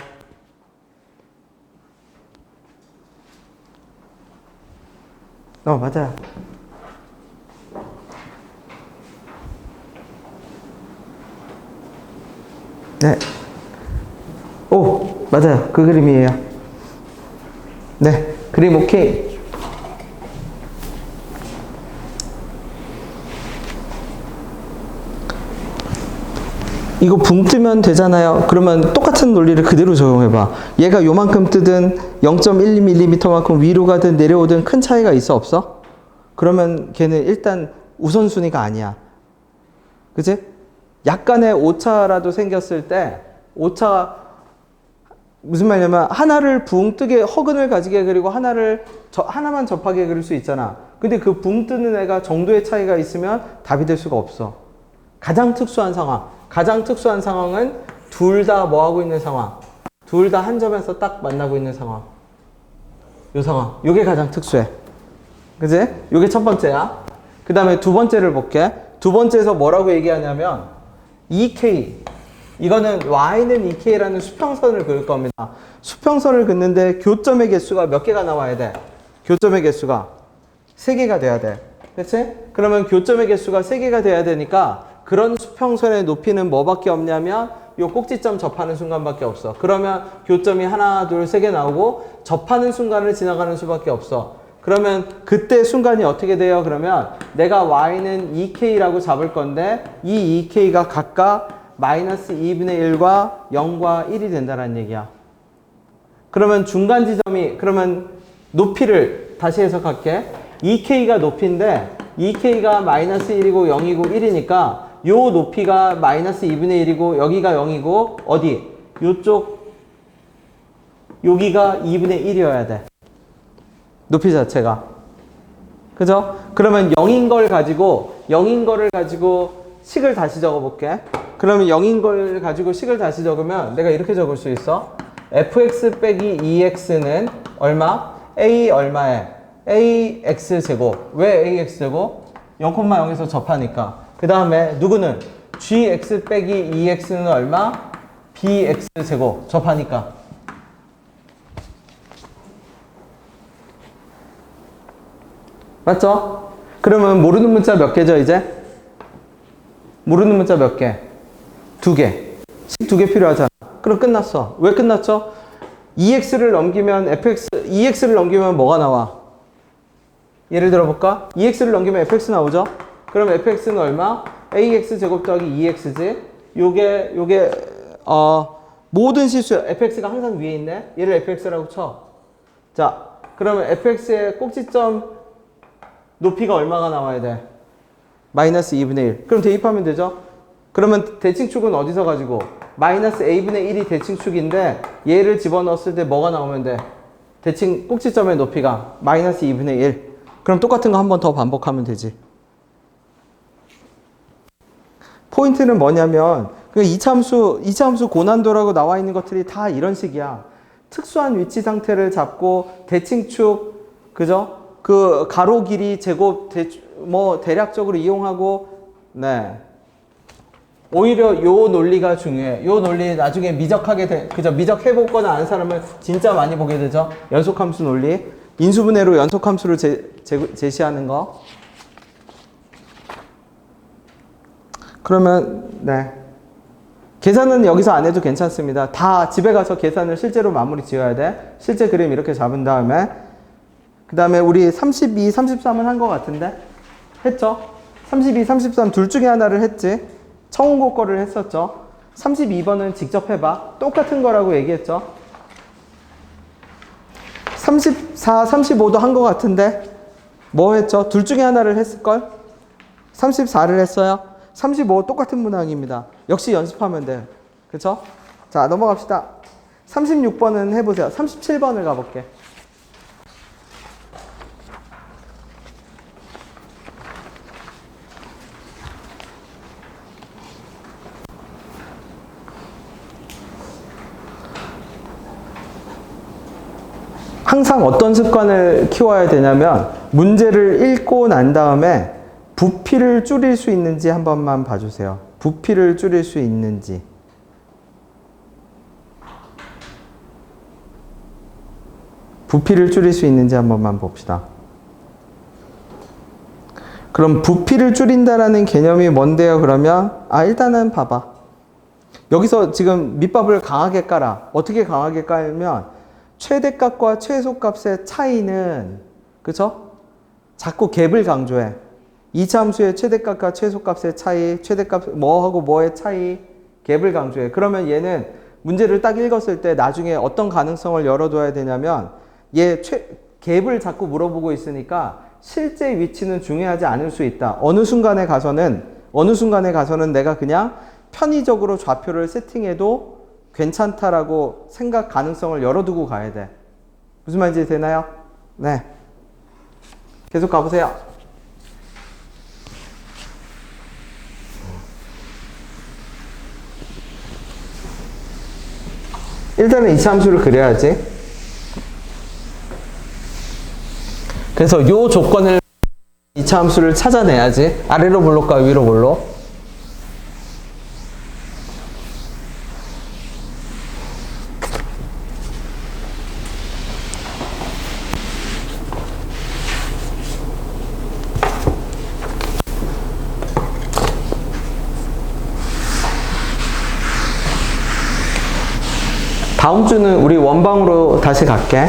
맞아요. 네. 오, 맞아요. 그 그림이에요. 네, 그림 오케이. 이거 붕 뜨면 되잖아요. 그러면 똑같은 논리를 그대로 적용해봐. 얘가 요만큼 뜨든 0.12mm만큼 위로 가든 내려오든 큰 차이가 있어 없어? 그러면 걔는 일단 우선순위가 아니야. 그치? 약간의 오차라도 생겼을 때 오차가 무슨 말이냐면 하나를 붕 뜨게 허근을 가지게 그리고 하나만 접하게 그릴 수 있잖아. 근데 그 붕 뜨는 애가 정도의 차이가 있으면 답이 될 수가 없어. 가장 특수한 상황은 둘 다 뭐 하고 있는 상황? 둘 다 한 점에서 딱 만나고 있는 상황. 요 상황. 요게 가장 특수해. 그지? 요게 첫 번째야. 그 다음에 두 번째를 볼게. 두 번째에서 뭐라고 얘기하냐면 2k. 이거는 y는 2k라는 수평선을 그릴 겁니다. 수평선을 긋는데 교점의 개수가 몇 개가 나와야 돼? 교점의 개수가 3개가 돼야 돼. 그치? 그러면 교점의 개수가 3개가 돼야 되니까 그런 수평선의 높이는 뭐밖에 없냐면 요 꼭지점 접하는 순간밖에 없어. 그러면 교점이 하나, 둘, 3개 나오고 접하는 순간을 지나가는 수밖에 없어. 그러면 그때 순간이 어떻게 돼요? 그러면 내가 y는 2k라고 잡을 건데 이 2k가 각각 마이너스 2분의 1과 0과 1이 된다는 얘기야. 그러면 중간 지점이, 그러면 높이를 다시 해석할게. 2k가 높이인데 2k가 마이너스 1이고 0이고 1이니까 요 높이가 마이너스 2분의 1이고 여기가 0이고 어디? 요쪽 여기가 2분의 1이어야 돼. 높이 자체가. 그죠? 그러면 0인 걸 가지고 식을 다시 적어볼게. 그러면 0인 걸 가지고 식을 다시 적으면 내가 이렇게 적을 수 있어. fx 빼기 2x는 얼마? a 얼마에? ax제곱. 왜 ax제곱? 0,0에서 접하니까. 그 다음에 누구는? gx 빼기 2x는 얼마? bx제곱. 접하니까. 맞죠? 그러면 모르는 문자 몇 개죠, 이제? 모르는 문자 몇 개? 2개. 식 2개 필요하잖아. 그럼 끝났어. 왜 끝났죠? 2x를 넘기면 EX를 넘기면 뭐가 나와? 예를 들어볼까? 2x를 넘기면 fx 나오죠? 그럼 fx는 얼마? ax 제곱 더하기 2x지? 요게, 모든 실수, fx가 항상 위에 있네? 얘를 fx라고 쳐. 자, 그러면 fx의 꼭지점 높이가 얼마가 나와야 돼? 마이너스 2분의 1. 그럼 대입하면 되죠? 그러면 대칭축은 어디서 가지고? 마이너스 a분의 1이 대칭축인데 얘를 집어넣었을 때 뭐가 나오면 돼? 꼭지점의 높이가 마이너스 2분의 1. 그럼 똑같은 거 한 번 더 반복하면 되지. 포인트는 뭐냐면 이차함수 고난도라고 나와 있는 것들이 다 이런 식이야. 특수한 위치 상태를 잡고 대칭축, 그죠? 그 가로 길이 제곱 대략적으로 이용하고, 네. 오히려 요 논리가 중요해. 요 논리 나중에 그죠? 미적해보거나 아는 사람은 진짜 많이 보게 되죠? 연속함수 논리. 인수분해로 연속함수를 제시하는 거. 그러면, 네. 계산은 여기서 안 해도 괜찮습니다. 다 집에 가서 계산을 실제로 마무리 지어야 돼. 실제 그림 이렇게 잡은 다음에. 그 다음에 우리 32, 33은 한 것 같은데? 했죠? 32, 33 둘 중에 하나를 했지? 청운고 거를 했었죠? 32번은 직접 해봐. 똑같은 거라고 얘기했죠? 34, 35도 한 것 같은데? 뭐 했죠? 둘 중에 하나를 했을걸? 34를 했어요? 35 똑같은 문항입니다. 역시 연습하면 돼. 그쵸? 자, 넘어갑시다. 36번은 해보세요. 37번을 가볼게. 항상 어떤 습관을 키워야 되냐면 문제를 읽고 난 다음에 부피를 줄일 수 있는지 한 번만 봐주세요. 부피를 줄일 수 있는지. 부피를 줄일 수 있는지 한 번만 봅시다. 그럼 부피를 줄인다라는 개념이 뭔데요? 그러면 일단은 봐봐. 여기서 지금 밑밥을 강하게 깔아. 어떻게 강하게 깔면 최대값과 최소값의 차이는, 그쵸? 자꾸 갭을 강조해. 이차함수의 최대값과 최소값의 차이, 최대값 뭐하고 뭐의 차이, 갭을 강조해. 그러면 얘는 문제를 딱 읽었을 때 나중에 어떤 가능성을 열어둬야 되냐면 갭을 자꾸 물어보고 있으니까 실제 위치는 중요하지 않을 수 있다. 어느 순간에 가서는 내가 그냥 편의적으로 좌표를 세팅해도 괜찮다라고 생각 가능성을 열어두고 가야 돼. 무슨 말인지 되나요? 네. 계속 가보세요. 일단은 이차함수를 그려야지. 그래서 요 조건을 이차함수를 찾아내야지. 아래로 볼록과 위로 볼록. 다음 주는 우리 원방으로 다시 갈게.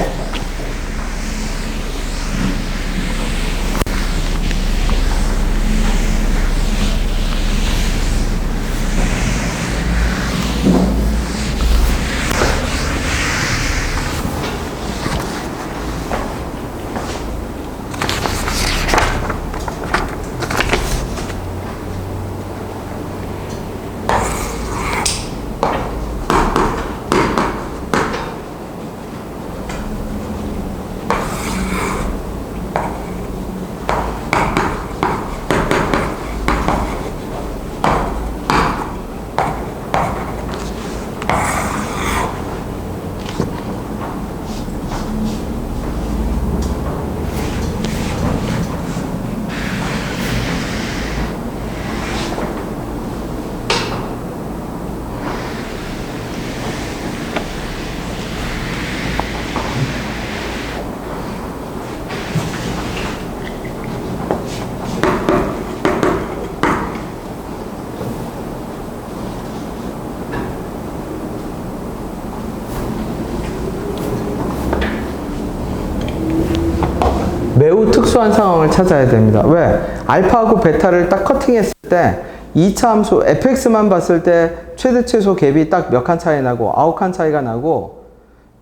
특수한 상황을 찾아야 됩니다. 왜? 알파하고 베타를 딱 커팅했을 때 2차 함수 fx만 봤을 때 최대 최소 갭이 딱 몇 칸 차이 나고 9칸 차이가 나고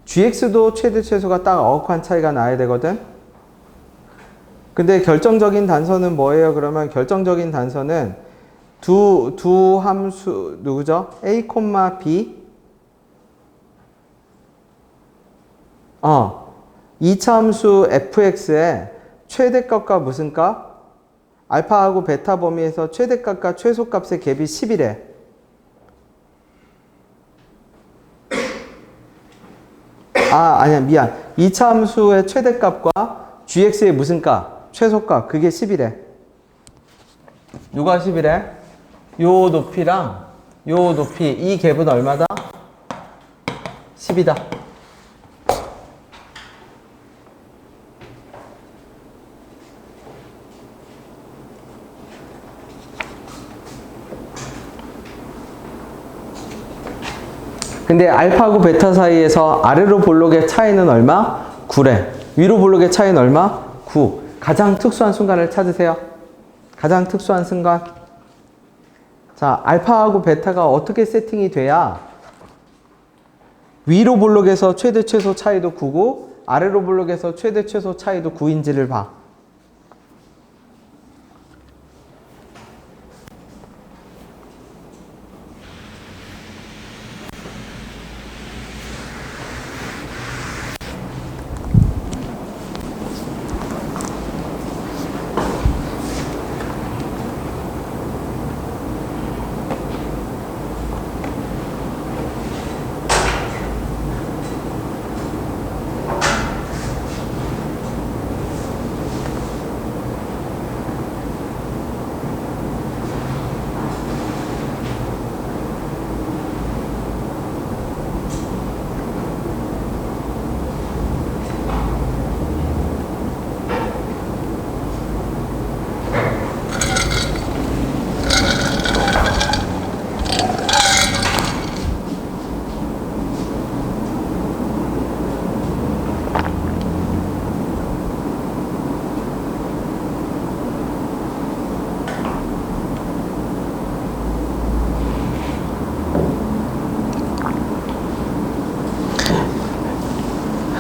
gx도 최대 최소가 딱 9칸 차이가 나야 되거든. 근데 결정적인 단서는 뭐예요? 그러면 결정적인 단서는 두 함수 누구죠? a, b 2차 함수 fx의 최대값과 무슨 값? 알파하고 베타 범위에서 최대값과 최소값의 갭이 10이래. 아니야, 미안. 2차 함수의 최대값과 gx의 무슨 값? 최소값. 그게 10이래. 누가 10이래? 요 높이랑 요 높이. 이 갭은 얼마다? 10이다. 근데 알파하고 베타 사이에서 아래로 볼록의 차이는 얼마? 9래. 위로 볼록의 차이는 얼마? 9. 가장 특수한 순간을 찾으세요. 가장 특수한 순간. 자, 알파하고 베타가 어떻게 세팅이 돼야 위로 볼록에서 최대 최소 차이도 9고 아래로 볼록에서 최대 최소 차이도 9인지를 봐.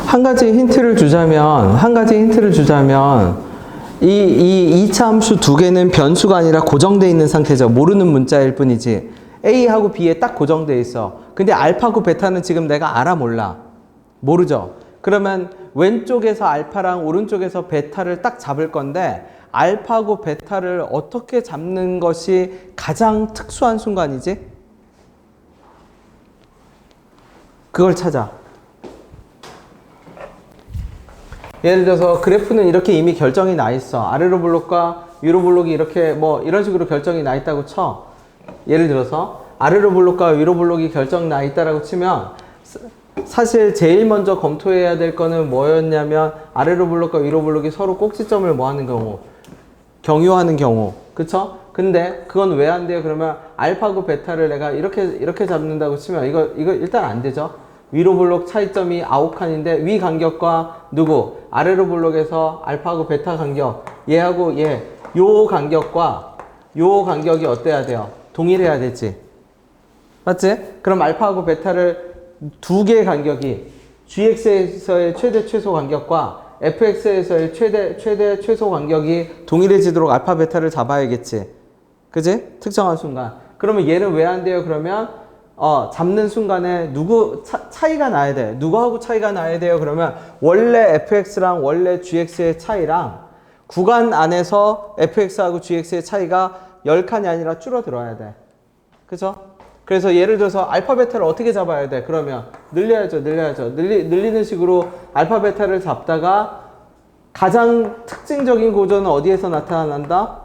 한 가지 힌트를 주자면 이 2차 함수 두 개는 변수가 아니라 고정되어 있는 상태죠. 모르는 문자일 뿐이지. A하고 B에 딱 고정되어 있어. 근데 알파하고 베타는 지금 내가 알아 몰라. 모르죠. 그러면 왼쪽에서 알파랑 오른쪽에서 베타를 딱 잡을 건데 알파하고 베타를 어떻게 잡는 것이 가장 특수한 순간이지? 그걸 찾아. 예를 들어서 그래프는 이렇게 이미 결정이 나 있어. 아래로 블록과 위로 블록이 이렇게 뭐 이런 식으로 결정이 나 있다고 쳐. 예를 들어서 아래로 블록과 위로 블록이 결정 나 있다라고 치면 사실 제일 먼저 검토해야 될 거는 뭐였냐면 아래로 블록과 위로 블록이 서로 꼭지점을 뭐 하는 경우, 경유하는 경우. 그쵸? 근데 그건 왜 안 돼요? 그러면 알파고 베타를 내가 이렇게 잡는다고 치면 이거 일단 안 되죠. 위로 블록 차이점이 9칸인데 위 간격과 누구? 아래로 블록에서 알파하고 베타 간격 얘하고 요 간격과 요 간격이 어때야 돼요? 동일해야 되지. 맞지? 그럼 알파하고 베타를 두 개의 간격이 gx에서의 최대 최소 간격과 fx에서의 최대 최소 간격이 동일해지도록 알파 베타를 잡아야겠지. 그지? 특정한 순간. 그러면 얘는 왜 안 돼요? 그러면 잡는 순간에 차이가 나야 돼. 누구하고 차이가 나야 돼요? 그러면 원래 fx랑 원래 gx의 차이랑 구간 안에서 fx하고 gx의 차이가 10칸이 아니라 줄어들어야 돼. 그죠? 그래서 예를 들어서 알파 베타를 어떻게 잡아야 돼? 그러면 늘려야죠. 늘리는 식으로 알파 베타를 잡다가 가장 특징적인 구조는 어디에서 나타난다?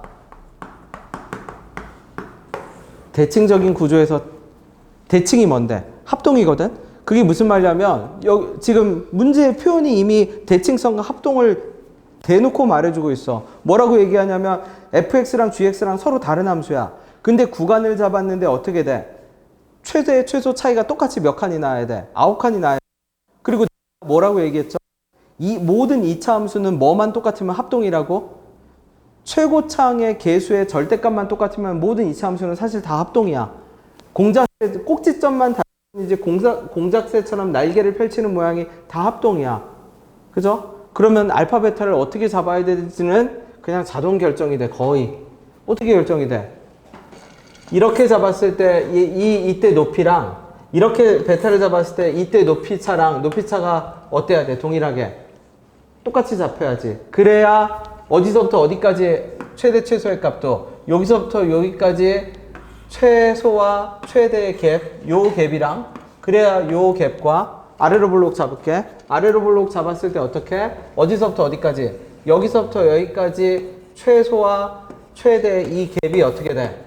대칭적인 구조에서. 대칭이 뭔데? 합동이거든? 그게 무슨 말이냐면 지금 문제의 표현이 이미 대칭성과 합동을 대놓고 말해주고 있어. 뭐라고 얘기하냐면 fx랑 gx랑 서로 다른 함수야. 근데 구간을 잡았는데 어떻게 돼? 최소 차이가 똑같이 몇 칸이 나야 돼? 9칸이 나야 돼. 그리고 뭐라고 얘기했죠? 이 모든 2차 함수는 뭐만 똑같으면 합동이라고? 최고창의 개수의 절대값만 똑같으면 모든 2차 함수는 사실 다 합동이야. 꼭지점만 다르지 공작새처럼 날개를 펼치는 모양이 다 합동이야. 그죠? 그러면 알파 베타를 어떻게 잡아야 되는지는 그냥 자동 결정이 돼. 거의. 어떻게 결정이 돼? 이렇게 잡았을 때 이때 높이랑 이렇게 베타를 잡았을 때 이때 높이차랑 높이차가 어때야 돼? 동일하게. 똑같이 잡혀야지. 그래야 어디서부터 어디까지 최대 최소의 값도 여기서부터 여기까지 최소와 최대의 갭, 요 갭이랑 그래야 요 갭과 아래로 블록 잡을게. 아래로 블록 잡았을 때 어떻게? 어디서부터 어디까지? 여기서부터 여기까지 최소와 최대 이 갭이 어떻게 돼?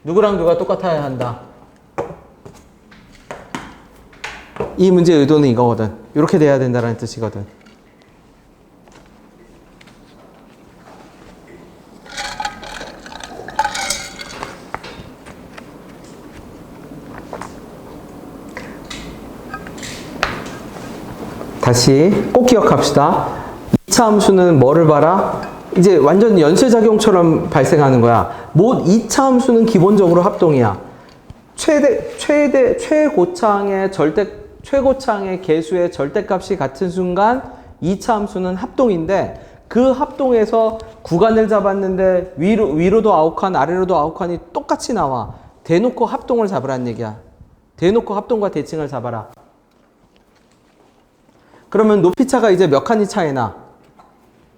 누구랑 누가 똑같아야 한다. 이 문제의 의도는 이거거든. 이렇게 돼야 된다는 뜻이거든. 다시 꼭 기억합시다. 2차 함수는 뭐를 봐라? 이제 완전 연쇄작용처럼 발생하는 거야. 2차 함수는 기본적으로 합동이야. 최고창의 개수의 절대값이 같은 순간 2차 함수는 합동인데 그 합동에서 구간을 잡았는데 위로도 아홉칸 아래로도 아홉칸이 똑같이 나와. 대놓고 합동을 잡으라는 얘기야. 대놓고 합동과 대칭을 잡아라. 그러면 높이차가 이제 몇 칸이 차이 나?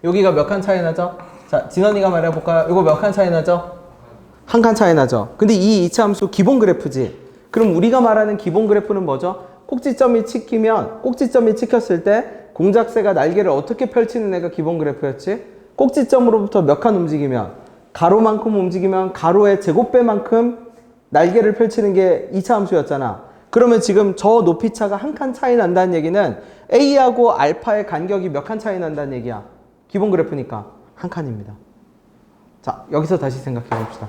여기가 몇 칸 차이 나죠? 자, 진원이가 말해볼까요? 이거 몇 칸 차이 나죠? 한 칸 차이 나죠? 근데 이 2차 함수 기본 그래프지? 그럼 우리가 말하는 기본 그래프는 뭐죠? 꼭지점이 찍혔을 때 공작새가 날개를 어떻게 펼치는 애가 기본 그래프였지? 꼭지점으로부터 몇 칸 움직이면 가로만큼 움직이면 가로의 제곱배만큼 날개를 펼치는 게 2차 함수였잖아. 그러면 지금 저 높이차가 한 칸 차이 난다는 얘기는 A하고 알파의 간격이 몇 칸 차이 난다는 얘기야. 기본 그래프니까 한 칸입니다. 자, 여기서 다시 생각해 봅시다.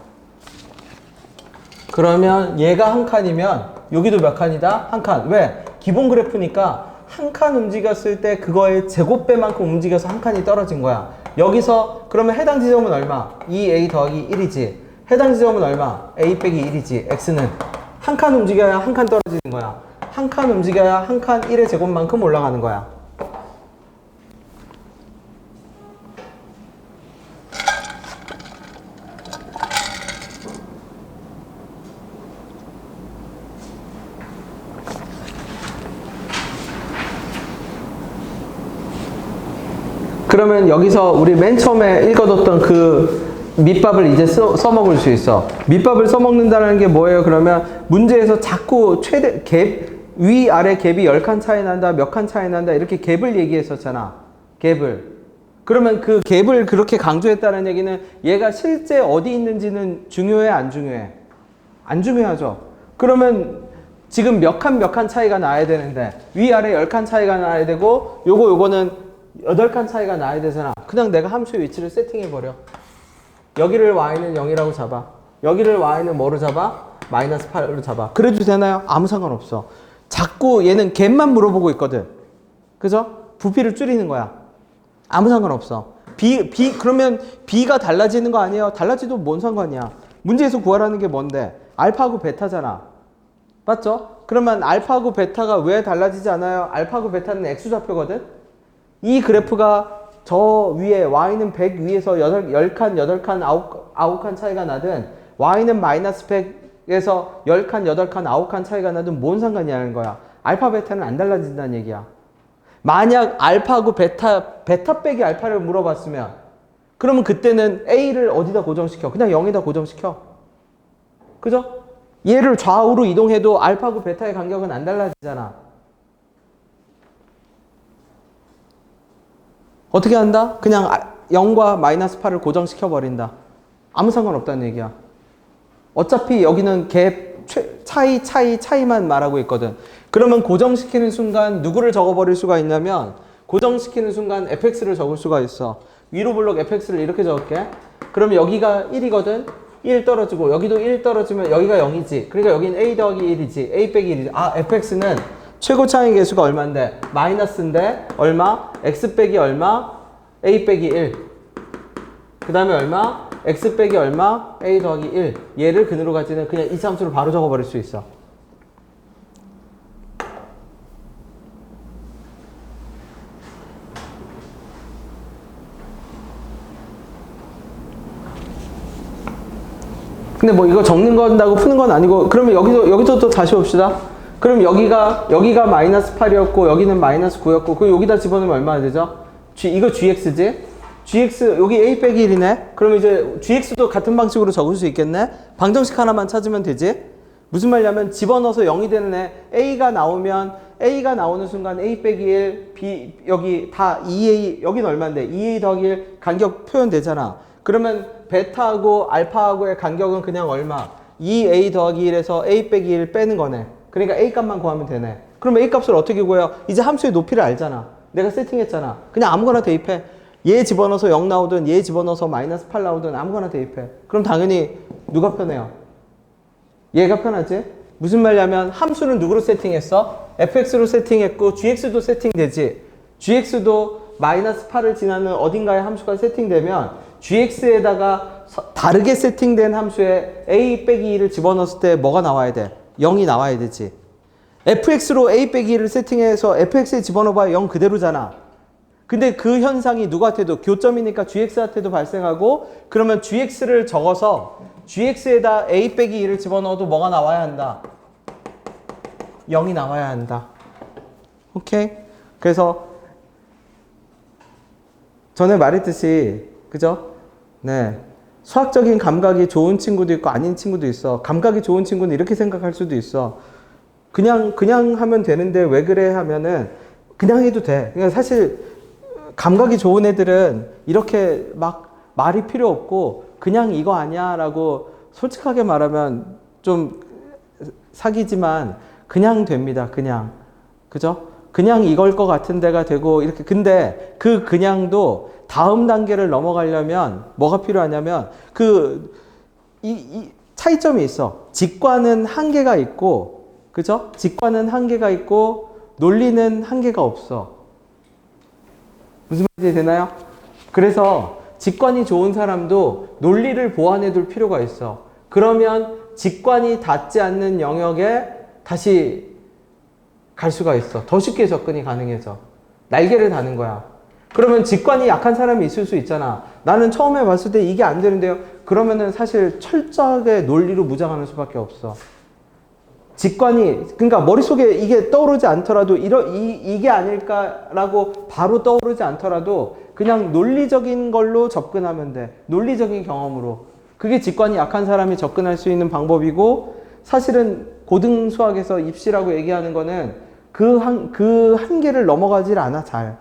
그러면 얘가 한 칸이면 여기도 몇 칸이다? 한 칸. 왜? 기본 그래프니까 한 칸 움직였을 때 그거의 제곱배만큼 움직여서 한 칸이 떨어진 거야. 여기서 그러면 해당 지점은 얼마? 2A 더하기 1이지. 해당 지점은 얼마? A 빼기 1이지. X는 한 칸 움직여야 한 칸 떨어지는 거야. 한 칸 움직여야 한 칸 1의 제곱만큼 올라가는 거야. 그러면 여기서 우리 맨 처음에 읽어뒀던 그 밑밥을 이제 써먹을 수 있어. 밑밥을 써먹는다는 게 뭐예요? 그러면 문제에서 자꾸 최대 갭, 위아래 갭이 10칸 차이 난다, 몇 칸 차이 난다, 이렇게 갭을 얘기했었잖아. 갭을. 그러면 그 갭을 그렇게 강조했다는 얘기는 얘가 실제 어디 있는지는 중요해, 안 중요해? 안 중요하죠. 그러면 지금 몇 칸 차이가 나야 되는데 위아래 10칸 차이가 나야 되고 요거는 8칸 차이가 나야 되잖아. 그냥 내가 함수의 위치를 세팅해버려. 여기를 y는 0이라고 잡아. 여기를 y는 뭐로 잡아? 마이너스 8로 잡아. 그래도 되나요? 아무 상관없어. 자꾸 얘는 갭만 물어보고 있거든. 그죠? 부피를 줄이는 거야. 아무 상관없어. 그러면 b가 달라지는 거 아니에요? 달라지도 뭔 상관이야. 문제에서 구하라는 게 뭔데? 알파하고 베타잖아. 맞죠? 그러면 알파하고 베타가 왜 달라지지 않아요? 알파하고 베타는 x좌표거든? 이 그래프가 저 위에 y는 100 위에서 10칸, 8칸, 9칸 차이가 나든 y는 마이너스 100에서 10칸, 8칸, 9칸 차이가 나든 뭔 상관이냐는 거야. 알파, 베타는 안 달라진다는 얘기야. 만약 알파하고 베타 빼기 알파를 물어봤으면 그러면 그때는 A를 어디다 고정시켜? 그냥 0에다 고정시켜. 그죠? 얘를 좌우로 이동해도 알파하고 베타의 간격은 안 달라지잖아. 어떻게 한다? 그냥 0과 마이너스 8을 고정시켜 버린다. 아무 상관없다는 얘기야. 어차피 여기는 갭, 차이만 말하고 있거든. 그러면 고정시키는 순간 누구를 적어버릴 수가 있냐면 고정시키는 순간 fx를 적을 수가 있어. 위로 블록 fx를 이렇게 적을게. 그러면 여기가 1이거든. 1 떨어지고 여기도 1 떨어지면 여기가 0이지. 그러니까 여기는 a 더하기 1이지. a 빼기 1이지. 아, fx는 최고 차항의 개수가 얼마인데? 마이너스인데 얼마? x 빼기 얼마? a 빼기 1. 그 다음에 얼마? x 빼기 얼마? a 더하기 1. 얘를 근으로 가지는 그냥 이차함수로 바로 적어버릴 수 있어. 근데 뭐 이거 적는 건다고 푸는 건 아니고, 그러면 여기서 또 다시 봅시다. 그럼 여기가 마이너스 8이었고, 여기는 마이너스 9였고, 그럼 여기다 집어넣으면 얼마나 되죠? 이거 gx지? gx, 여기 a 빼기 1이네? 그럼 이제 gx도 같은 방식으로 적을 수 있겠네? 방정식 하나만 찾으면 되지? 무슨 말이냐면 집어넣어서 0이 되는 애, a가 나오는 순간 a 빼기 1, b, 여기 다 2a, 여기는 얼마인데? 2a 더하기 1 간격 표현되잖아. 그러면 베타하고 알파하고의 간격은 그냥 얼마? 2a 더하기 1에서 a 빼기 1 빼는 거네. 그러니까 a 값만 구하면 되네. 그럼 a 값을 어떻게 구해요? 이제 함수의 높이를 알잖아. 내가 세팅했잖아. 그냥 아무거나 대입해. 얘 집어넣어서 0 나오든 얘 집어넣어서 마이너스 8 나오든 아무거나 대입해. 그럼 당연히 누가 편해요? 얘가 편하지? 무슨 말이냐면 함수는 누구로 세팅했어? fx로 세팅했고 gx도 세팅되지. gx도 마이너스 8을 지나는 어딘가에 함수가 세팅되면 gx에다가 다르게 세팅된 함수에 a 빼기 2를 집어넣었을 때 뭐가 나와야 돼? 0이 나와야 되지. fx로 a 빼기 2를 세팅해서 fx에 집어넣어봐야 0 그대로잖아. 근데 그 현상이 누구한테도, 교점이니까 gx한테도 발생하고, 그러면 gx를 적어서 gx에다 a 빼기 2를 집어넣어도 뭐가 나와야 한다? 0이 나와야 한다. 오케이? 그래서 전에 말했듯이, 그죠? 네. 수학적인 감각이 좋은 친구도 있고 아닌 친구도 있어. 감각이 좋은 친구는 이렇게 생각할 수도 있어. 그냥 하면 되는데 왜 그래 하면은 그냥 해도 돼. 그러니까 사실 감각이 좋은 애들은 이렇게 막 말이 필요 없고 그냥 이거 아니야 라고 솔직하게 말하면 좀 사기지만 그냥 됩니다. 그냥. 그죠? 그냥 이걸 것 같은 데가 되고 이렇게. 근데 그 그냥도 다음 단계를 넘어가려면 뭐가 필요하냐면 이 차이점이 있어. 직관은 한계가 있고, 그죠? 직관은 한계가 있고 논리는 한계가 없어. 무슨 말인지 되나요? 그래서 직관이 좋은 사람도 논리를 보완해 둘 필요가 있어. 그러면 직관이 닿지 않는 영역에 다시 갈 수가 있어. 더 쉽게 접근이 가능해져. 날개를 다는 거야. 그러면 직관이 약한 사람이 있을 수 있잖아. 나는 처음에 봤을 때 이게 안 되는데요. 그러면은 사실 철저하게 논리로 무장하는 수밖에 없어. 직관이, 그러니까 머릿속에 이게 떠오르지 않더라도 이게 아닐까라고 바로 떠오르지 않더라도 그냥 논리적인 걸로 접근하면 돼. 논리적인 경험으로. 그게 직관이 약한 사람이 접근할 수 있는 방법이고, 사실은 고등 수학에서 입시라고 얘기하는 거는 그 한계를 넘어가질 않아, 잘.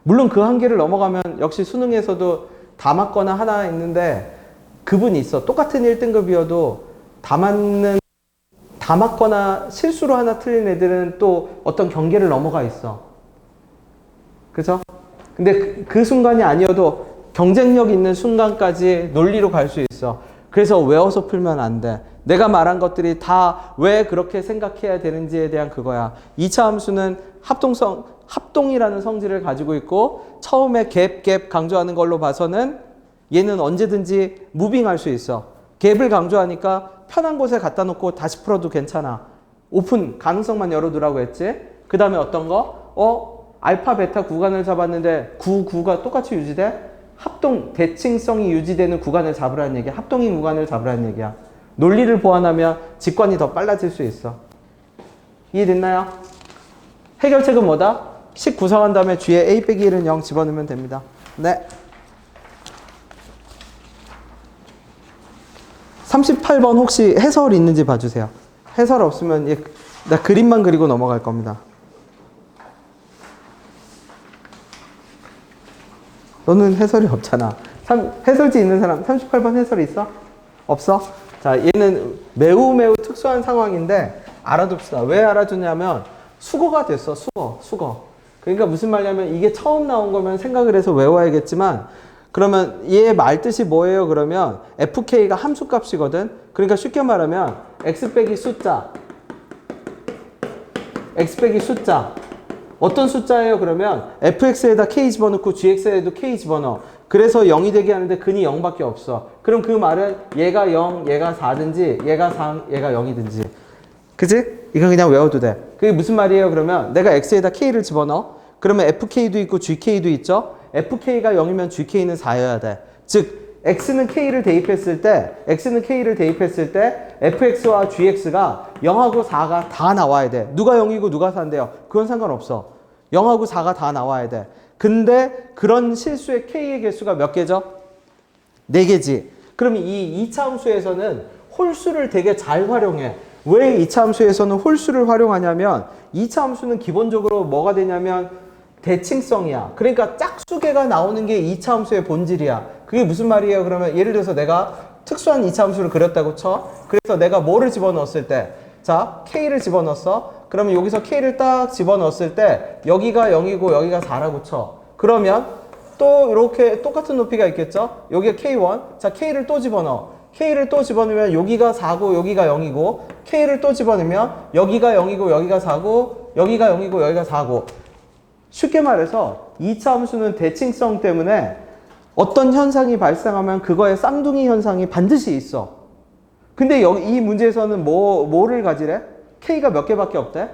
물론 그 한계를 넘어가면 역시 수능에서도 다 맞거나 하나 있는데 그분이 있어. 똑같은 1등급이어도 다 맞거나 실수로 하나 틀린 애들은 또 어떤 경계를 넘어가 있어. 그죠? 근데 그 순간이 아니어도 경쟁력 있는 순간까지 논리로 갈 수 있어. 그래서 외워서 풀면 안 돼. 내가 말한 것들이 다 왜 그렇게 생각해야 되는지에 대한 그거야. 2차 함수는 합동이라는 성질을 가지고 있고, 처음에 갭 강조하는 걸로 봐서는 얘는 언제든지 무빙할 수 있어. 갭을 강조하니까 편한 곳에 갖다 놓고 다시 풀어도 괜찮아. 오픈, 가능성만 열어두라고 했지. 그 다음에 어떤 거? 알파, 베타 구간을 잡았는데 9가 똑같이 유지돼? 합동, 대칭성이 유지되는 구간을 잡으라는 얘기야. 합동인 구간을 잡으라는 얘기야. 논리를 보완하면 직관이 더 빨라질 수 있어. 이해됐나요? 해결책은 뭐다? 식 구성한 다음에 뒤에 a 빼기 1은 0 집어넣으면 됩니다. 네. 38번 혹시 해설 있는지 봐주세요. 해설 없으면 나 그림만 그리고 넘어갈 겁니다. 너는 해설이 없잖아. 해설지 있는 사람 38번 해설 있어? 없어? 자, 얘는 매우 특수한 상황인데 알아둡시다. 왜 알아두냐면 수거가 됐어. 수거. 그러니까 무슨 말이냐면 이게 처음 나온 거면 생각을 해서 외워야겠지만, 그러면 얘 말 뜻이 뭐예요? 그러면 fk가 함수값이거든. 그러니까 쉽게 말하면 x 빼기 숫자 x 빼기 숫자. 어떤 숫자예요? 그러면 fx에다 k 집어넣고 gx에도 k 집어넣어. 그래서 0이 되게 하는데 근이 0밖에 없어. 그럼 그 말은 얘가 0, 얘가 4든지 얘가 3, 얘가 0이든지. 그지? 이건 그냥 외워도 돼. 그게 무슨 말이에요? 그러면 내가 x에다 k를 집어넣어. 그러면 fk도 있고 gk도 있죠? fk가 0이면 gk는 4여야 돼. 즉 x는 k를 대입했을 때 fx와 gx가 0하고 4가 다 나와야 돼. 누가 0이고 누가 4인데요? 그건 상관없어. 0하고 4가 다 나와야 돼. 근데 그런 실수의 k의 개수가 몇 개죠? 4개지. 그럼 이 2차 함수에서는 홀수를 되게 잘 활용해. 왜 2차 함수에서는 홀수를 활용하냐면 2차 함수는 기본적으로 뭐가 되냐면 대칭성이야. 그러니까 짝수개가 나오는 게 2차 함수의 본질이야. 그게 무슨 말이에요? 그러면 예를 들어서 내가 특수한 2차 함수를 그렸다고 쳐. 그래서 내가 뭐를 집어넣었을 때, 자, k를 집어넣었어. 그러면 여기서 k를 딱 집어넣었을 때 여기가 0이고 여기가 4라고 쳐. 그러면 또 이렇게 똑같은 높이가 있겠죠? 여기가 k1. 자, k를 또 집어넣어. k를 또 집어넣으면 여기가 4고 여기가 0이고 k를 또 집어넣으면 여기가 0이고 여기가 4고 여기가 0이고 여기가 4고. 쉽게 말해서 2차 함수는 대칭성 때문에 어떤 현상이 발생하면 그거의 쌍둥이 현상이 반드시 있어. 근데 이 문제에서는 뭐를 가지래? k가 몇 개밖에 없대?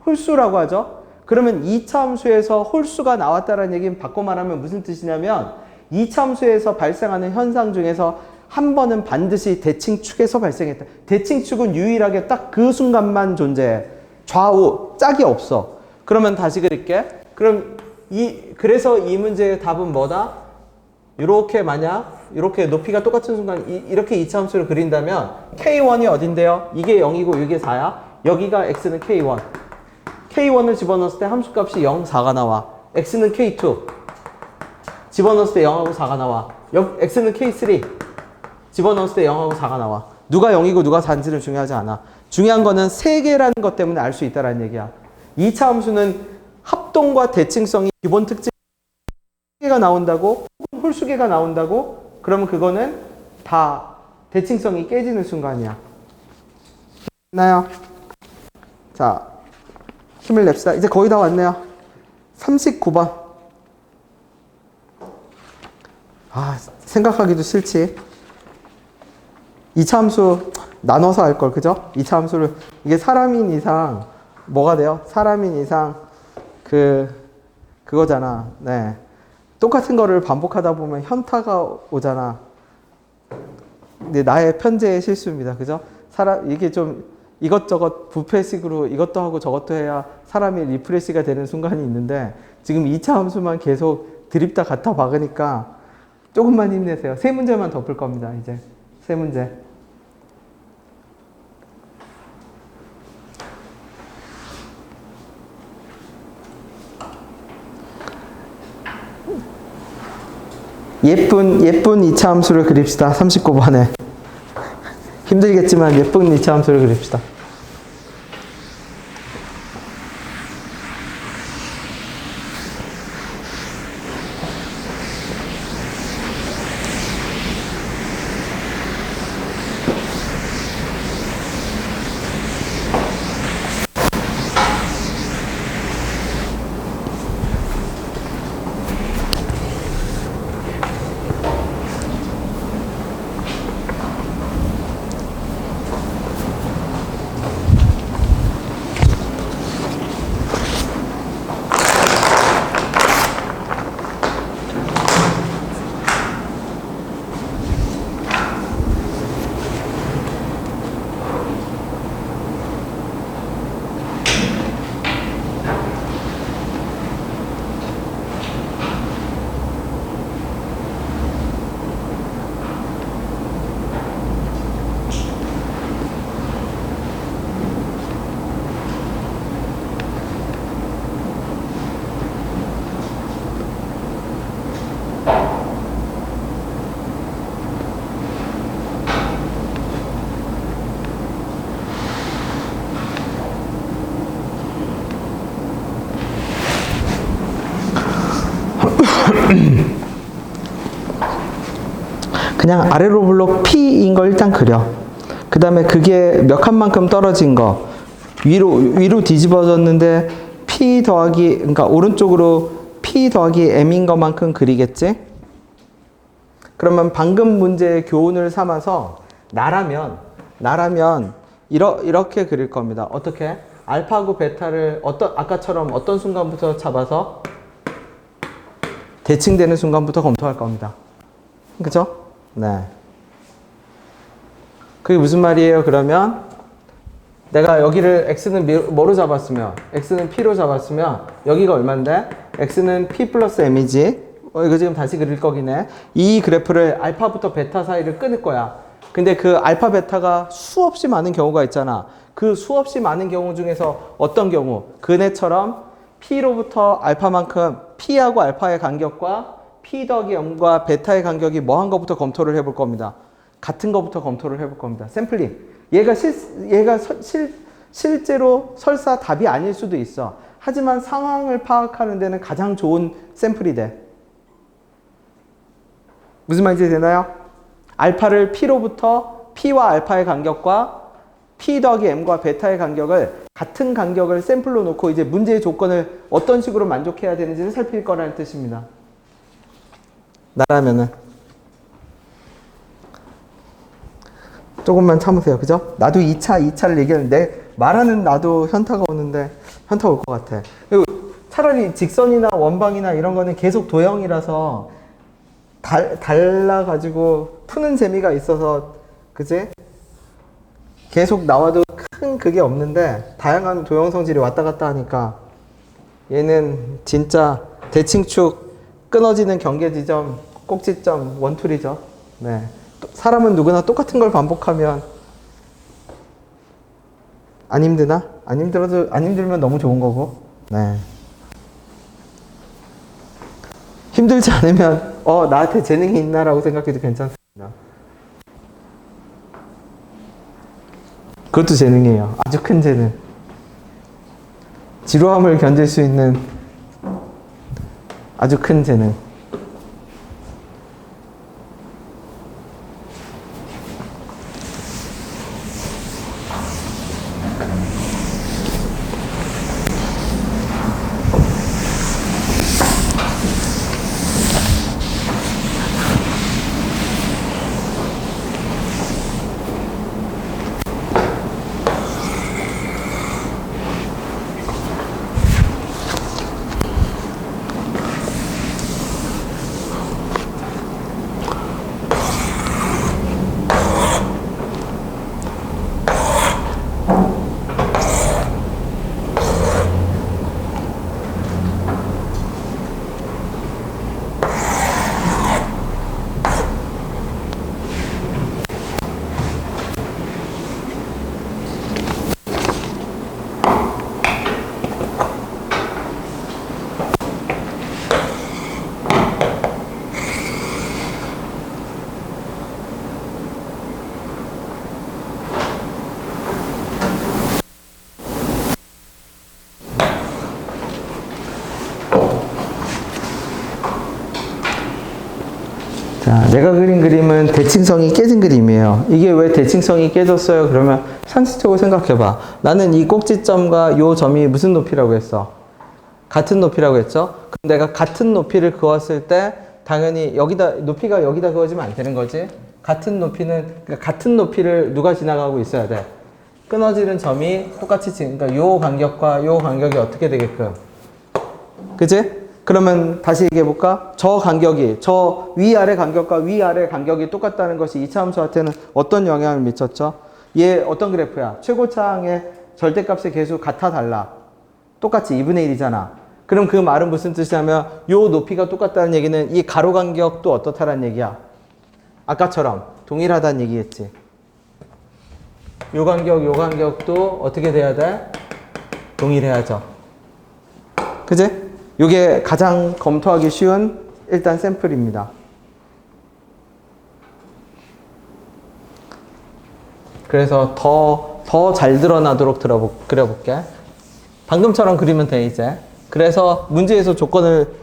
홀수라고 하죠. 그러면 2차 함수에서 홀수가 나왔다는 얘기는 바꿔 말하면 무슨 뜻이냐면 2차 함수에서 발생하는 현상 중에서 한 번은 반드시 대칭축에서 발생했다. 대칭축은 유일하게 딱 그 순간만 존재해. 좌우 짝이 없어. 그러면 다시 그릴게. 그럼 그래서 이 문제의 답은 뭐다? 이렇게 만약 이렇게 높이가 똑같은 순간 이렇게 2차 함수를 그린다면 k1이 어딘데요? 이게 0이고 이게 4야. 여기가 x는 k1. k1을 집어넣었을 때 함수값이 0, 4가 나와. x는 k2. 집어넣었을 때 0하고 4가 나와. x는 k3. 집어넣었을 때 0하고 4가 나와. 누가 0이고 누가 4인지는 중요하지 않아. 중요한 거는 3개라는 것 때문에 알 수 있다는 얘기야. 2차 함수는 합동과 대칭성이 기본 특징 개가 나온다고 홀수개가 나온다고 그러면 그거는 다 대칭성이 깨지는 순간이야. 됐나요? 자, 힘을 냅시다. 이제 거의 다 왔네요. 39번. 아, 생각하기도 싫지. 2차 함수 나눠서 할 걸, 그죠? 2차 함수를 이게 사람인 이상 뭐가 돼요? 사람인 이상 그거잖아. 네. 똑같은 거를 반복하다 보면 현타가 오잖아. 근데 나의 편재의 실수입니다. 그죠? 이게 좀 이것저것 부패식으로 이것도 하고 저것도 해야 사람이 리프레시가 되는 순간이 있는데 지금 2차 함수만 계속 드립다 갖다 박으니까 조금만 힘내세요. 3문제만 더 풀 겁니다. 이제 3문제. 예쁜 2차 함수를 그립시다. 39번에. 힘들겠지만 예쁜 2차 함수를 그립시다. 그냥 아래로 블록 P인 거 일단 그려. 그 다음에 그게 몇 칸만큼 떨어진 거. 위로 뒤집어졌는데 P 더하기, 그러니까 오른쪽으로 P 더하기 M인 것만큼 그리겠지? 그러면 방금 문제의 교훈을 삼아서 나라면 이렇게 그릴 겁니다. 어떻게? 알파하고 베타를 아까처럼 어떤 순간부터 잡아서 대칭되는 순간부터 검토할 겁니다. 그죠? 네. 그게 무슨 말이에요? 그러면 내가 여기를 x는 뭐로 잡았으면, x는 p로 잡았으면 여기가 얼마인데? x는 p 플러스 m이지. 이거 지금 다시 그릴 거기네. 이 그래프를 알파부터 베타 사이를 끊을 거야. 근데 그 알파 베타가 수없이 많은 경우가 있잖아. 그 수없이 많은 경우 중에서 어떤 경우? 그네처럼 p로부터 알파만큼 p하고 알파의 간격과 p 더하기 0과 베타의 간격이 뭐한 거부터 검토를 해볼 겁니다. 같은 거부터 검토를 해볼 겁니다. 샘플링. 얘가 실제로 설사 답이 아닐 수도 있어. 하지만 상황을 파악하는 데는 가장 좋은 샘플이 돼. 무슨 말인지 되나요? 알파를 p로부터 p와 알파의 간격과 p 더하기 m과 베타의 간격을 같은 간격을 샘플로 놓고 이제 문제의 조건을 어떤 식으로 만족해야 되는지를 살필 거라는 뜻입니다. 나라면은 조금만 참으세요. 그죠? 나도 2차를 얘기하는데 말하는 나도 현타가 오는데 현타 올 것 같아. 그리고 차라리 직선이나 원방이나 이런 거는 계속 도형이라서 달라가지고 푸는 재미가 있어서 그지? 계속 나와도 큰 그게 없는데 다양한 도형 성질이 왔다 갔다 하니까 얘는 진짜 대칭축 끊어지는 경계 지점 꼭지점 원툴이죠. 네. 사람은 누구나 똑같은 걸 반복하면 안 힘드나? 안 힘들면 너무 좋은 거고. 네. 힘들지 않으면 나한테 재능이 있나라고 생각해도 괜찮습니다. 그것도 재능이에요. 아주 큰 재능. 지루함을 견딜 수 있는 아주 큰 재능. 자, 내가 그린 그림은 대칭성이 깨진 그림이에요. 이게 왜 대칭성이 깨졌어요? 그러면 상식적으로 생각해봐. 나는 이 꼭지점과 이 점이 무슨 높이라고 했어? 같은 높이라고 했죠? 그럼 내가 같은 높이를 그었을 때 당연히 높이가 여기다 그어지면 안 되는 거지? 그러니까 같은 높이를 누가 지나가고 있어야 돼? 끊어지는 점이 똑같이 그러니까 요 간격과 요 간격이 어떻게 되게끔? 그치? 그러면 다시 얘기해볼까? 저 간격이, 저 위아래 간격과 위아래 간격이 똑같다는 것이 이차함수한테는 어떤 영향을 미쳤죠? 얘 어떤 그래프야? 최고차항의 절대값의 개수 같아 달라? 똑같이 2분의 1이잖아. 그럼 그 말은 무슨 뜻이냐면 요 높이가 똑같다는 얘기는 이 가로 간격도 어떻다는 얘기야? 아까처럼 동일하다는 얘기겠지. 요 간격도 어떻게 돼야 돼? 동일해야죠. 그지? 이게 가장 검토하기 쉬운 일단 샘플입니다. 그래서 더 잘 드러나도록 그려볼게. 방금처럼 그리면 돼 이제. 그래서 문제에서 조건을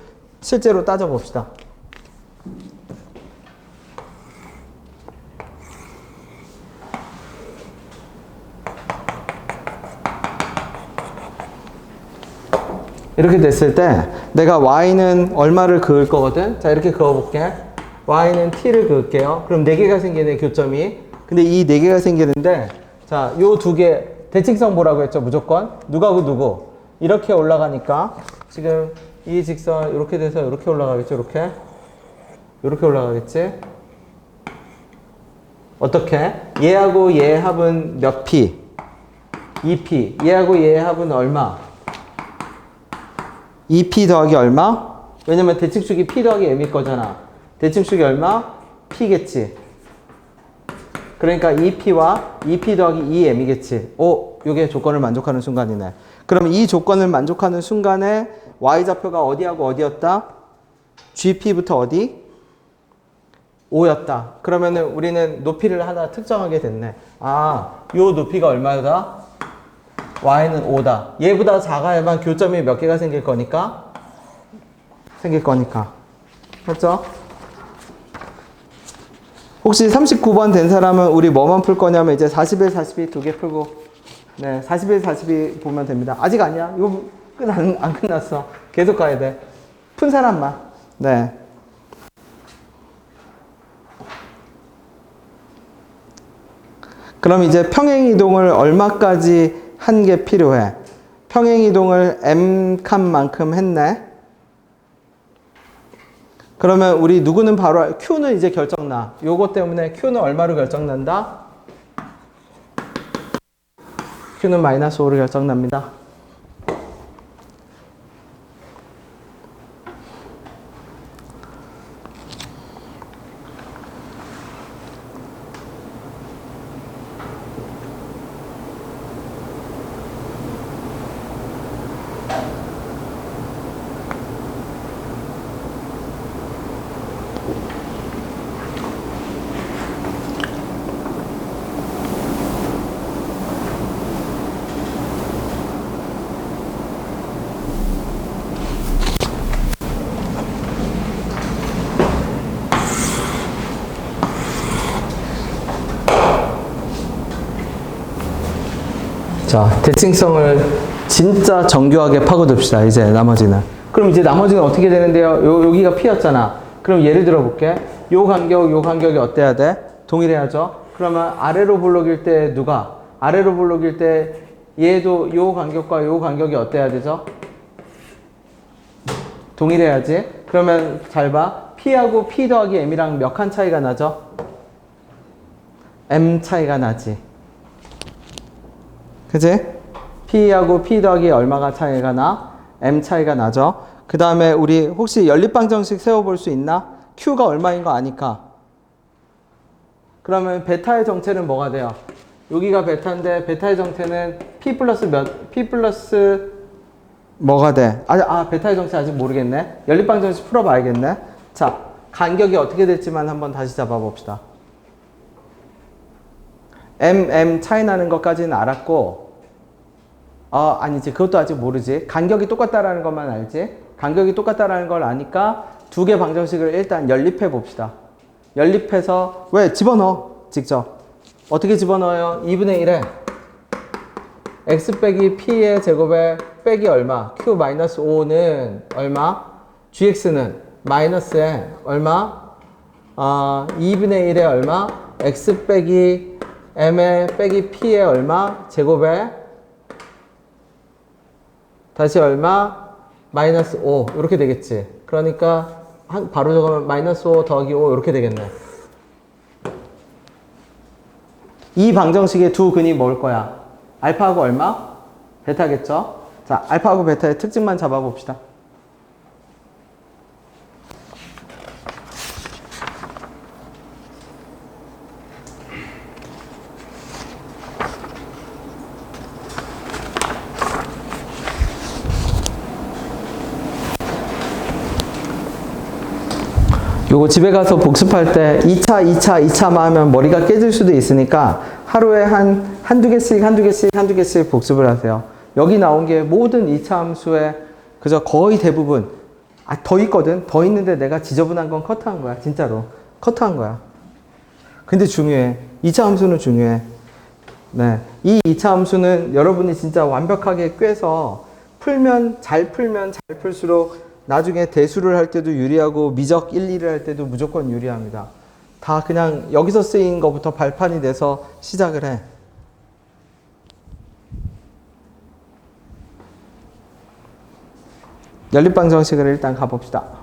실제로 따져봅시다. 이렇게 됐을 때 내가 y는 얼마를 그을 거거든. 자, 이렇게 그어볼게. y는 t를 그을게요. 그럼 4개가 생기네, 교점이. 근데 이 4개가 생기는데, 자, 요 2개 대칭성 보라고 했죠, 무조건. 누가고 누구? 이렇게 올라가니까 지금 이 직선 이렇게 돼서 이렇게 올라가겠죠, 이렇게. 이렇게 올라가겠지. 어떻게? 얘하고 얘 합은 몇 p? 2p. 얘하고 얘 합은 얼마? 2p 더하기 얼마? 왜냐면 대칭축이 p 더하기 m일 거잖아. 대칭축이 얼마? p겠지. 그러니까 2p와 2p 더하기 2m이겠지. 오, 이게 조건을 만족하는 순간이네. 그럼 이 조건을 만족하는 순간에 y좌표가 어디하고 어디였다? gp부터 어디? 5였다. 그러면은 우리는 높이를 하나 특정하게 됐네. 아, 요 높이가 얼마다? y는 5다. 얘보다 작아야만 교점이 몇 개가 생길 거니까? 맞죠? 혹시 39번 된 사람은 우리 뭐만 풀 거냐면 이제 41, 42 두 개 풀고, 네, 41, 42 보면 됩니다. 아직 아니야. 이거 안 끝났어. 계속 가야 돼. 푼 사람만. 네. 그럼 이제 평행이동을 얼마까지 한 게 필요해? 평행이동을 m칸만큼 했네. 그러면 우리 누구는 바로 Q는 이제 결정나. 요거 때문에 Q는 얼마로 결정난다? Q는 마이너스 5로 결정납니다. 자, 대칭성을 진짜 정교하게 파고듭시다. 이제 나머지는. 그럼 이제 나머지는 어떻게 되는데요? 여기가 P였잖아. 그럼 예를 들어 볼게. 요 간격이 어때야 돼? 동일해야죠. 그러면 아래로 볼록일 때 누가? 아래로 볼록일 때 얘도 요 간격과 요 간격이 어때야 되죠? 동일해야지. 그러면 잘 봐. P하고 P 더하기 M이랑 몇 칸 차이가 나죠? M 차이가 나지. 그치? P하고 P 더하기 얼마가 차이가 나? M 차이가 나죠? 그 다음에 우리 혹시 연립방정식 세워볼 수 있나? Q가 얼마인 거 아니까. 그러면 베타의 정체는 뭐가 돼요? 여기가 베타인데 베타의 정체는 P 플러스 뭐가 돼? 베타의 정체 아직 모르겠네. 연립방정식 풀어봐야겠네. 자, 간격이 어떻게 될지만 한번 다시 잡아봅시다. M 차이 나는 것까지는 알았고, 아니지. 그것도 아직 모르지. 간격이 똑같다라는 것만 알지. 간격이 똑같다라는 걸 아니까 두 개 방정식을 일단 연립해 봅시다. 연립해서, 왜? 집어넣어. 직접. 어떻게 집어넣어요? 2분의 1에 x 빼기 p의 제곱에 빼기 얼마? q 마이너스 5는 얼마? gx는 마이너스에 얼마? 2분의 1에 얼마? x 빼기 m에 빼기 p에 얼마? 제곱에 다시 얼마? 마이너스 5 이렇게 되겠지. 그러니까 바로 적으면 마이너스 5 더하기 5 이렇게 되겠네. 이 방정식의 두 근이 뭘 거야? 알파하고 얼마? 베타겠죠? 자, 알파하고 베타의 특징만 잡아봅시다. 요거 집에 가서 복습할 때 2차만 하면 머리가 깨질 수도 있으니까 하루에 한두 개씩 복습을 하세요. 여기 나온 게 모든 2차 함수의 그저 거의 대부분 더 있거든. 더 있는데 내가 지저분한 건 커트한 거야. 진짜로. 커트한 거야. 근데 중요해. 2차 함수는 중요해. 네. 이 2차 함수는 여러분이 진짜 완벽하게 꿰서 잘 풀수록 나중에 대수를 할 때도 유리하고 미적 1, 2를 할 때도 무조건 유리합니다. 다 그냥 여기서 쓰인 것부터 발판이 돼서 시작을 해. 연립방 정식을 일단 가봅시다.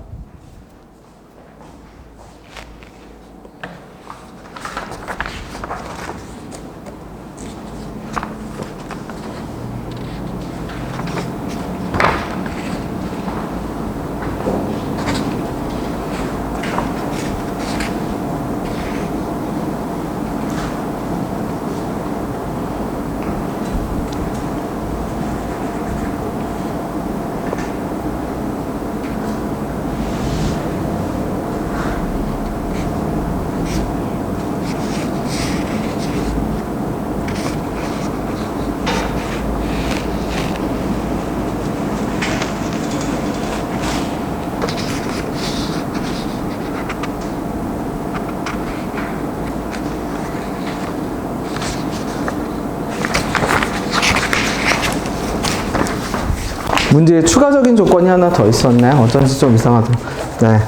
문제에 추가적인 조건이 하나 더 있었네. 어쩐지 좀 이상하다. 네.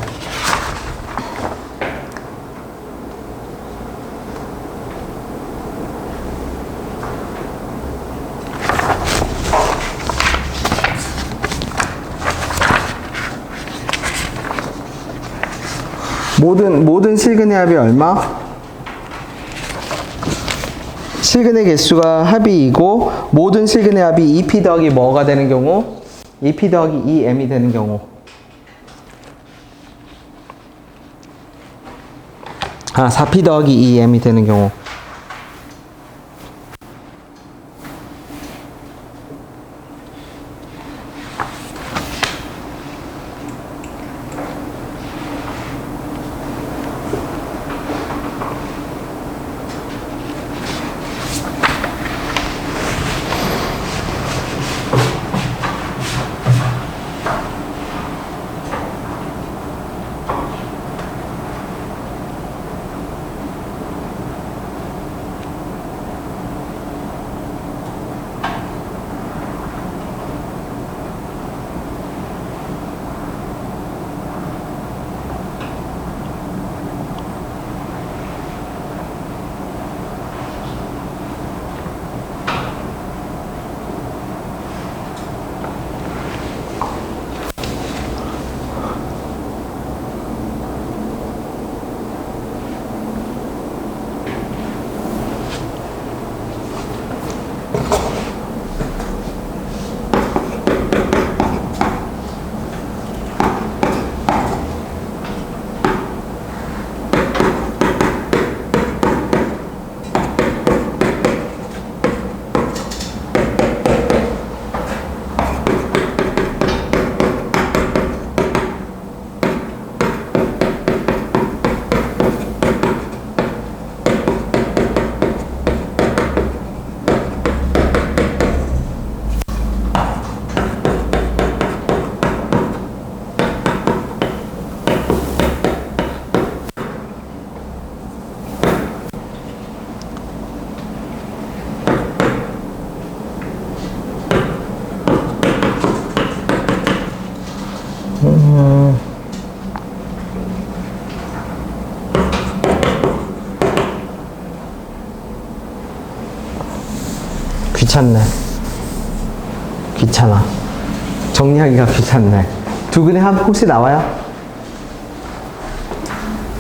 모든 실근의 합이 얼마? 실근의 개수가 합이 2고 모든 실근의 합이 2p 더하기 뭐가 되는 경우? 2p 더하기 2m이 되는 경우. 4p 더하기 2m이 되는 경우. 귀찮아. 정리하기가 귀찮네. 두근의 합 혹시 나와요?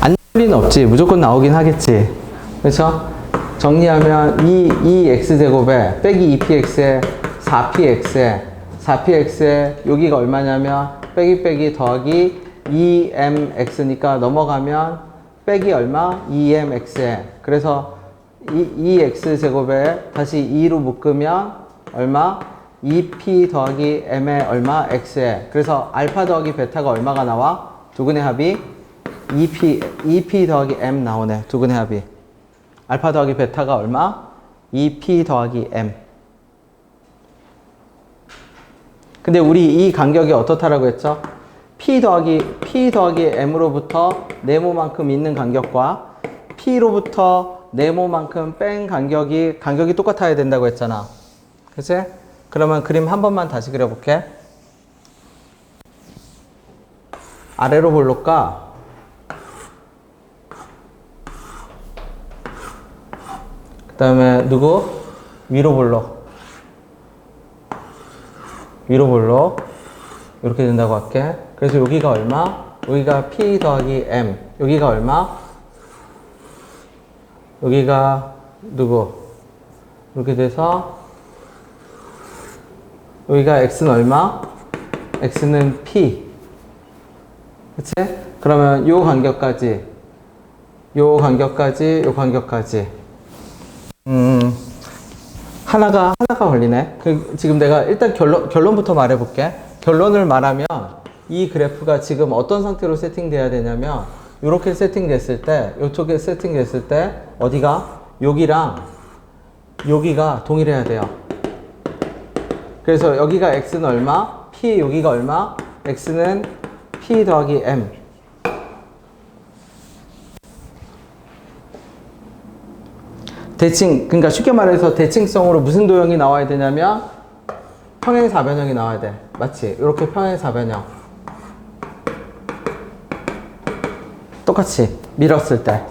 안 나올 리는 없지. 무조건 나오긴 하겠지. 그래서 정리하면 2x제곱에 빼기 2px에 4px에 여기가 얼마냐면 빼기 더하기 2mx니까 넘어가면 빼기 얼마? 2mx에. 그래서 2x제곱에 다시 2로 묶으면 얼마? 2p 더하기 m에 얼마? x에. 그래서 알파 더하기 베타가 얼마가 나와? 두근의 합이 2p 더하기 m 나오네. 두근의 합이. 알파 더하기 베타가 얼마? 2p 더하기 m. 근데 우리 이 간격이 어떻다라고 했죠? p 더하기 m으로부터 네모만큼 있는 간격과 p로부터 네모만큼 뺀 간격이 똑같아야 된다고 했잖아. 그치? 그러면 그림 한 번만 다시 그려볼게. 아래로 볼록까? 그 다음에 누구? 위로 볼록. 위로 볼록. 이렇게 된다고 할게. 그래서 여기가 얼마? 여기가 P 더하기 M. 여기가 얼마? 여기가 누구? 이렇게 돼서 여기가 X는 얼마? X는 P. 그치? 그러면 요 간격까지, 요 간격까지, 요 간격까지. 하나가 걸리네. 지금 내가 일단 결론부터 말해볼게. 결론을 말하면 이 그래프가 지금 어떤 상태로 세팅돼야 되냐면 이렇게 세팅됐을 때, 이쪽에 세팅됐을 때 어디가? 여기랑 여기가 동일해야 돼요. 그래서 여기가 X는 얼마? P 여기가 얼마? X는 P 더하기 M. 대칭, 그러니까 쉽게 말해서 대칭성으로 무슨 도형이 나와야 되냐면 평행사변형이 나와야 돼. 맞지? 이렇게 평행사변형. 똑같이 밀었을 때.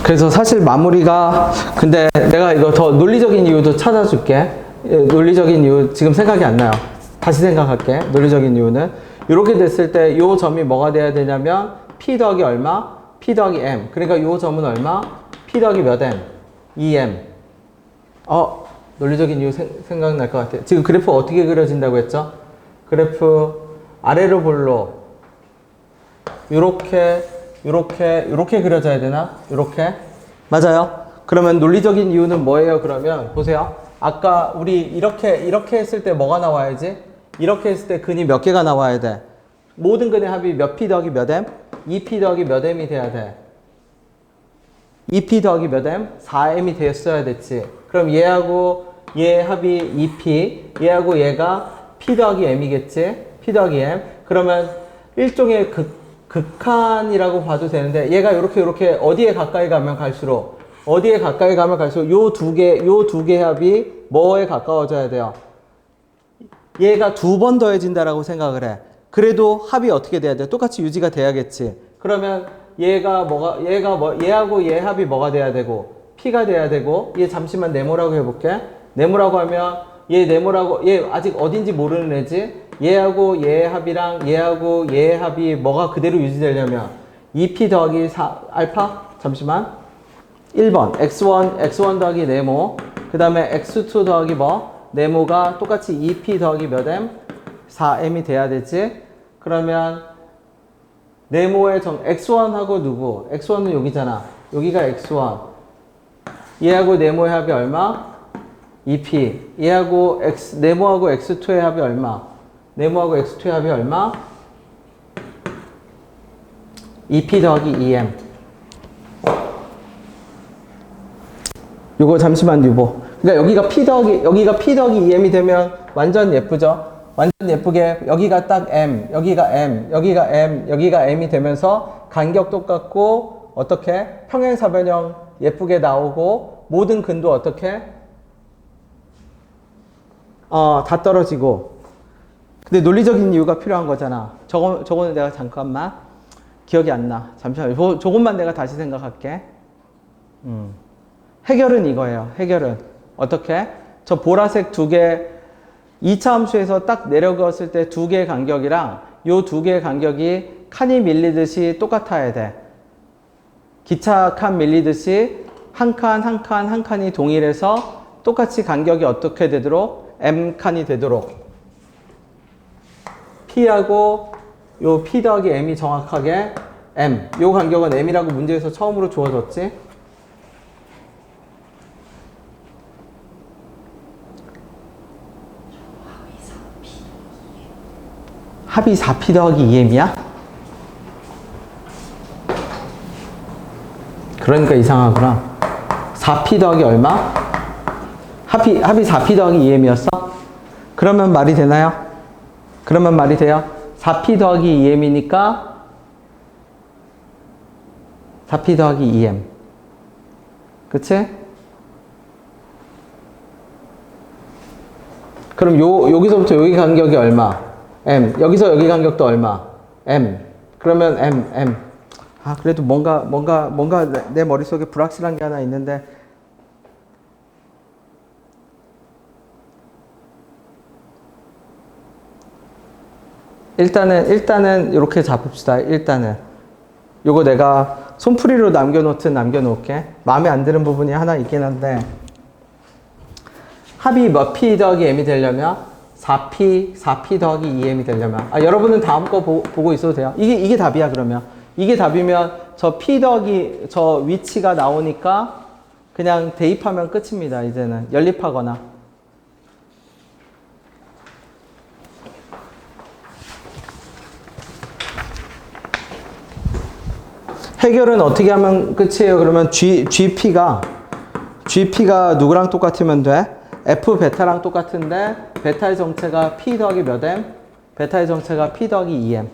그래서 사실 마무리가, 근데 내가 이거 더 논리적인 이유도 찾아줄게. 논리적인 이유 지금 생각이 안 나요. 다시 생각할게. 논리적인 이유는 이렇게 됐을 때 이 점이 뭐가 돼야 되냐면 P 더하기 얼마? P 더하기 M. 그러니까 이 점은 얼마? P 더하기 몇 M? 2M. 논리적인 이유 생각날 것 같아요. 지금 그래프 어떻게 그려진다고 했죠? 그래프 아래로 볼록 요렇게 그려져야 되나? 요렇게? 맞아요. 그러면 논리적인 이유는 뭐예요? 그러면 보세요. 아까 우리 이렇게 했을 때 뭐가 나와야지? 이렇게 했을 때 근이 몇 개가 나와야 돼? 모든 근의 합이 몇 P 더하기 몇 M? 2P 더하기 몇 M이 돼야 돼? 2P 더하기 몇 M? 4M이 되었어야 됐지. 그럼 얘하고 얘 합이 2P, 얘하고 얘가 P 더하기 M이겠지? P 더하기 M. 그러면 일종의 극한이라고 봐도 되는데 얘가 이렇게 어디에 가까이 가면 갈수록 요 두 개 합이 뭐에 가까워져야 돼요? 얘가 2번 더해진다라고 생각을 해. 그래도 합이 어떻게 돼야 돼? 똑같이 유지가 돼야겠지. 그러면 얘하고 얘 합이 뭐가 돼야 되고 P가 돼야 되고, 얘 잠시만 네모라고 해볼게. 네모라고 하면 얘 아직 어딘지 모르는 애지. 얘하고 얘 합이랑 얘하고 얘 합이 뭐가 그대로 유지되려면 2P 더하기 4 알파? 잠시만. 1번 x1 더하기 네모, 그 다음에 x2 더하기 뭐? 네모가 똑같이 2P 더하기 몇 M? 4M이 돼야 되지. 그러면 네모의 x1하고 누구? x1은 여기잖아. 여기가 x1. 얘하고 네모의 합이 얼마? 2P. 얘하고 네모하고 x2의 합이 얼마? 네모하고 x2의 합이 얼마? 2P 더하기 2M. 요거 잠시만 유보. 그러니까 여기가 P 더하기 2M이 되면 완전 예쁘죠? 완전 예쁘게 여기가 딱 M, 여기가 M, 여기가 M, 여기가 M이 되면서 간격 똑같고 어떻게? 평행사변형 예쁘게 나오고 모든 근도 어떻게? 다 떨어지고. 근데 논리적인 이유가 필요한 거잖아. 저거는 내가 잠깐만 기억이 안 나. 잠시만. 저것만 내가 다시 생각할게. 해결은 이거예요. 해결은 어떻게? 저 보라색 두 개 2차 함수에서 딱 내려갔을 때 두 개의 간격이랑 요 두 개의 간격이 칸이 밀리듯이 똑같아야 돼. 기차 칸 밀리듯이 한 칸이 동일해서 똑같이 간격이 어떻게 되도록? M 칸이 되도록. P하고 요 P 더하기 M이 정확하게 M. 요 간격은 M이라고 문제에서 처음으로 주어졌지. 합이 4P 더하기 2M이야? 그러니까 이상하구나. 4P 더하기 얼마? 합이 4P 더하기 2M이었어? 그러면 말이 되나요? 그러면 말이 돼요? 4p 더하기 2m이니까 4p 더하기 2m. 그치? 그럼 여기서부터 여기 간격이 얼마? m. 여기서 여기 간격도 얼마? m. 그러면 m. 아, 그래도 뭔가 내 머릿속에 불확실한 게 하나 있는데, 일단은 이렇게 잡읍시다. 일단은 요거 내가 손풀이로 남겨놓을게. 마음에 안 드는 부분이 하나 있긴 한데, 합이 몇 p 더하기 m이 되려면 4p 더하기 2m이 되려면, 여러분은 다음 거 보고 있어도 돼요. 이게 답이야. 그러면 이게 답이면 저 p 더하기 저 위치가 나오니까 그냥 대입하면 끝입니다. 이제는 연립하거나. 해결은 어떻게 하면 끝이에요? 그러면 GP가 누구랑 똑같으면 돼? F 베타랑 똑같은데 베타의 정체가 P 더하기 몇 M? 베타의 정체가 P 더하기 2M.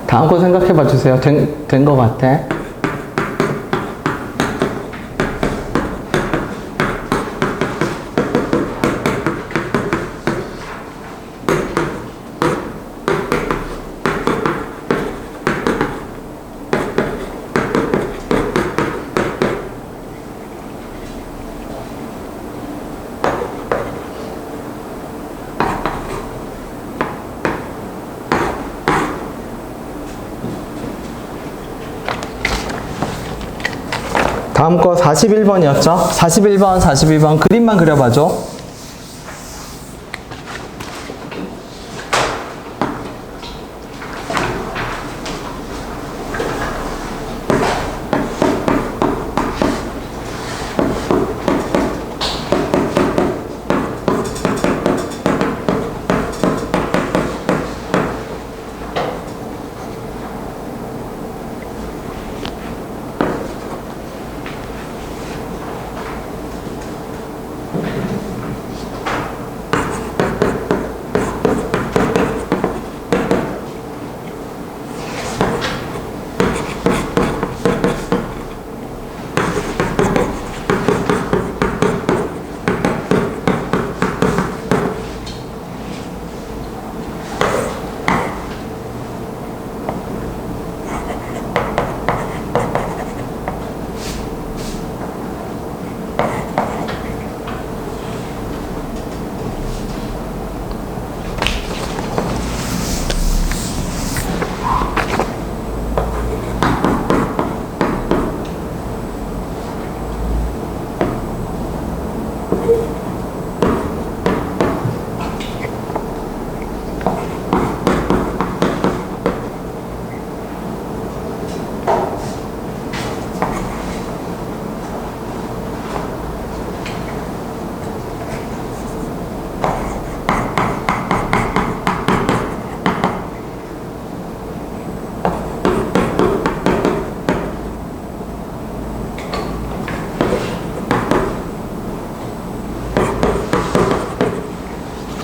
다음 거 생각해 봐 주세요. 된 거 같아. 다음 거 41번이었죠? 41번 그림만 그려봐줘.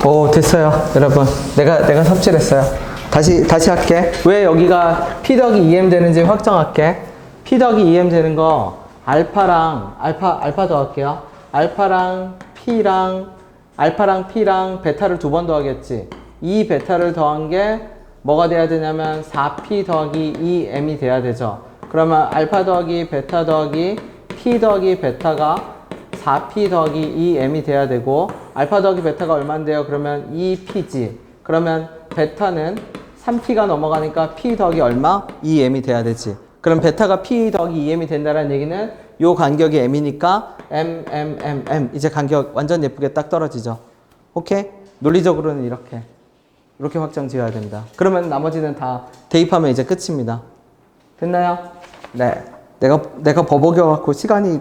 오, 됐어요, 여러분. 내가 삽질했어요. 다시 할게. 왜 여기가 P 더하기 2M 되는지 확정할게. P 더하기 2M 되는 거, 알파 더할게요. 알파랑 P랑 베타를 두 번 더하겠지. 이 베타를 더한 게 뭐가 돼야 되냐면 4P 더하기 2M이 돼야 되죠. 그러면 알파 더하기 베타 더하기 P 더하기 베타가 4P 더하기 2M이 돼야 되고, 알파 더하기 베타가 얼마인데요? 그러면 2P지. 그러면 베타는 3P가 넘어가니까 P 더하기 얼마? 2M이 돼야 되지. 그럼 베타가 P 더하기 2M이 된다는 얘기는 요 간격이 M이니까 M. 이제 간격 완전 예쁘게 딱 떨어지죠. 오케이? 논리적으로는 이렇게 확정 지어야 됩니다. 그러면 나머지는 다 대입하면 이제 끝입니다. 됐나요? 네. 내가 버벅여갖고 시간이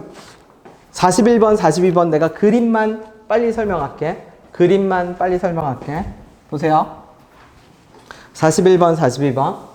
41번, 42번 내가 그림만 빨리 설명할게. 보세요. 41번, 42번.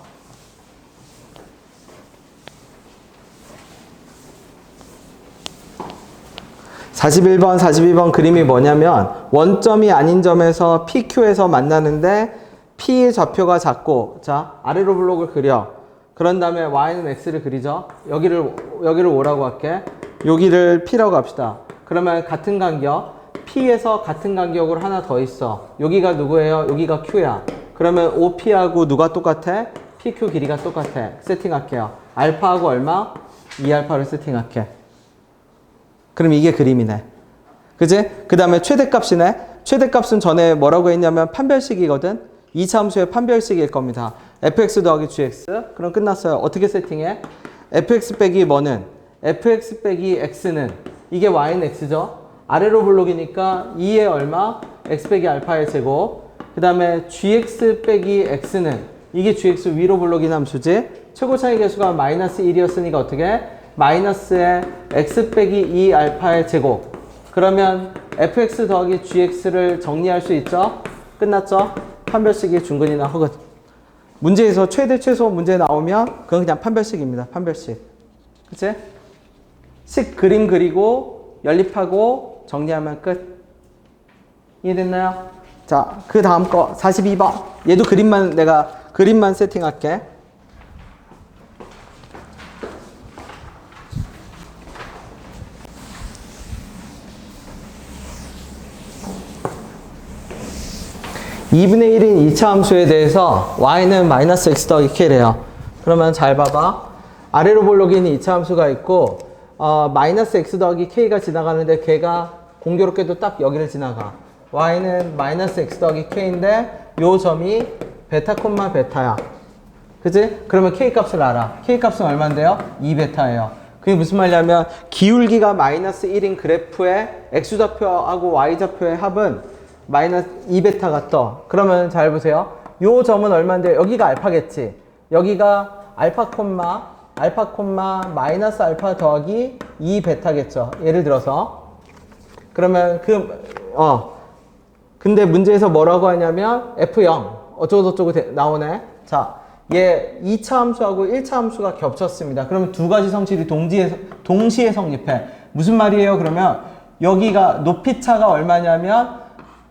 41번, 42번 그림이 뭐냐면 원점이 아닌 점에서 PQ에서 만나는데 P의 좌표가 작고, 자, 아래로 블록을 그려. 그런 다음에 Y는 X를 그리죠. 여기를 O라고 할게. 여기를 P라고 합시다. 그러면 같은 간격, P에서 같은 간격으로 하나 더 있어. 여기가 누구예요? 여기가 Q야. 그러면 OP하고 누가 똑같아? PQ 길이가 똑같아. 세팅할게요. 알파하고 얼마? 2알파를 세팅할게. 그럼 이게 그림이네. 그지? 그 다음에 최대값이네. 최대값은 전에 뭐라고 했냐면 판별식이거든. 2차 함수의 판별식일 겁니다. fx 더하기 gx. 그럼 끝났어요. 어떻게 세팅해? fx 빼기 뭐는? fx 빼기 x는 이게 y는 x죠. 아래로 블록이니까 2의 얼마? x 빼기 알파의 제곱. 그 다음에 gx 빼기 x는 이게 gx 위로 블록인 함수지. 최고 차이 계수가 마이너스 1이었으니까 어떻게? 마이너스의 x 빼기 2 알파의 제곱. 그러면 fx 더하기 gx를 정리할 수 있죠? 끝났죠? 판별식이 중근이나 허근. 문제에서 최대 최소 문제 나오면 그건 그냥 판별식입니다. 판별식. 그치? 식 그림 그리고 연립하고 정리하면 끝. 이해됐나요? 자, 그 다음 거 42번. 얘도 내가 그림만 세팅할게. (2분의 1인) 2차 함수에 대해서 y는 마이너스 x 더하기 k래요. 그러면 잘 봐봐. 아래로 볼록인 2차 함수가 있고 마이너스 x 더하기 k가 지나가는데 걔가 공교롭게도 딱 여기를 지나가. y는 마이너스 x 더하기 k인데 요 점이 베타 콤마 베타야. 그치? 그러면 k 값을 알아. k 값은 얼마인데요? 2베타예요. 그게 무슨 말이냐면 기울기가 마이너스 1인 그래프의 x좌표하고 y좌표의 합은 마이너스 2베타가 떠. 그러면 잘 보세요. 요 점은 얼마인데 여기가 알파겠지. 여기가 알파 콤마 마이너스 알파 더하기 2베타겠죠. 예를 들어서. 그러면 근데 문제에서 뭐라고 하냐면 F0 어쩌고저쩌고 나오네. 자, 얘 2차 함수하고 1차 함수가 겹쳤습니다. 그러면 두 가지 성질이 동시에 성립해. 무슨 말이에요? 그러면 여기가 높이차가 얼마냐면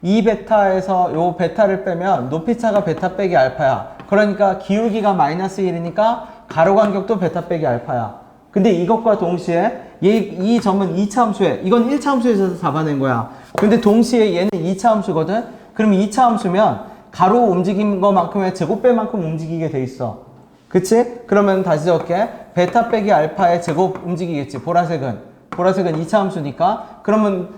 2베타에서 요 베타를 빼면 높이차가 베타 빼기 알파야. 그러니까 기울기가 마이너스 1이니까 가로 간격도 베타 빼기 알파야. 근데 이것과 동시에 이 점은 2차 함수에, 이건 1차 함수에서 잡아낸 거야. 근데 동시에 얘는 2차 함수거든. 그럼 2차 함수면 가로 움직인 것만큼의 제곱배만큼 움직이게 돼 있어. 그치? 그러면 다시 적을게. 베타 빼기 알파의 제곱 움직이겠지. 보라색은 2차 함수니까. 그러면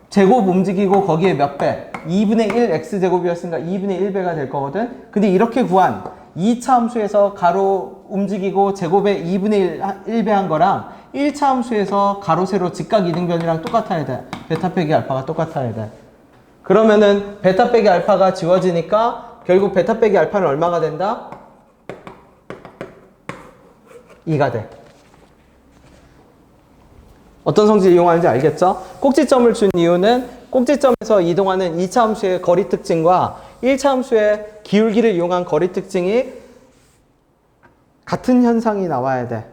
제곱 움직이고 거기에 몇 배? 2분의 1 x제곱이었으니까 2분의 1배가 될 거거든. 근데 이렇게 구한 2차 함수에서 가로 움직이고 제곱에 2분의 1배 한 거랑 1차 함수에서 가로 세로 직각 이등변이랑 똑같아야 돼. 베타 빼기 알파가 똑같아야 돼. 그러면은 베타 빼기 알파가 지워지니까 결국 베타 빼기 알파는 얼마가 된다? 2가 돼. 어떤 성질 이용하는지 알겠죠? 꼭지점을 준 이유는 꼭지점에서 이동하는 2차 함수의 거리 특징과 1차 함수의 기울기를 이용한 거리 특징이 같은 현상이 나와야 돼.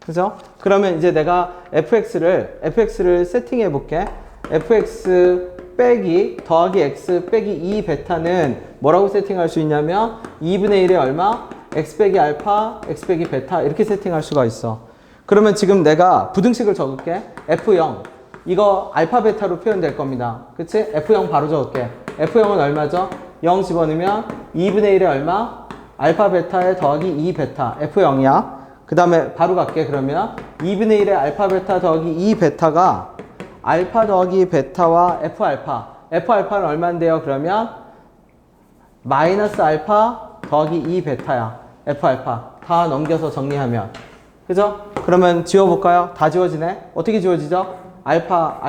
그죠? 그러면 이제 내가 fx를 세팅해 볼게. fx 빼기 더하기 x 빼기 2 베타는 뭐라고 세팅할 수 있냐면 2분의 1에 얼마? x 빼기 알파, x 빼기 베타 이렇게 세팅할 수가 있어. 그러면 지금 내가 부등식을 적을게. f0 이거 알파 베타로 표현될 겁니다. 그치? f0 바로 적을게. f0은 얼마죠? 0 집어넣으면 2분의 1에 얼마? 알파 베타에 더하기 2 베타 f0이야. 그 다음에 바로 갈게. 그러면 2분의 1에 알파 베타 더하기 2 베타가 알파 더하기 베타와 F알파는 얼마인데요? 그러면 마이너스 알파 더하기 2 베타야. F알파 다 넘겨서 정리하면 그죠? 그러면 지워볼까요? 다 지워지네? 어떻게 지워지죠? 알파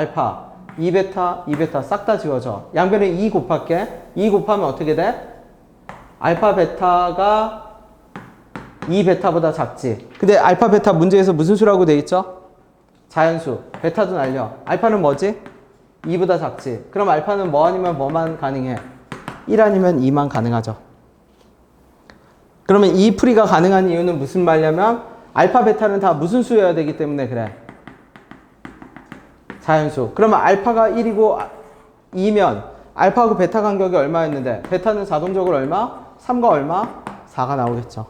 2베타 싹 다 지워져. 양변에 2 곱할게. 2 곱하면 어떻게 돼? 알파 베타가 2 베타보다 작지. 근데 알파 베타 문제에서 무슨 수라고 돼 있죠? 자연수. 베타도 날려. 알파는 뭐지? 2보다 작지. 그럼 알파는 뭐 아니면 뭐만 가능해? 1 아니면 2만 가능하죠. 그러면 이 풀이가 가능한 이유는 무슨 말이냐면 알파 베타는 다 무슨 수여야 되기 때문에 그래. 자연수. 그러면 알파가 1이고 2면 알파하고 베타 간격이 얼마였는데 베타는 자동적으로 얼마? 3과 얼마? 4가 나오겠죠.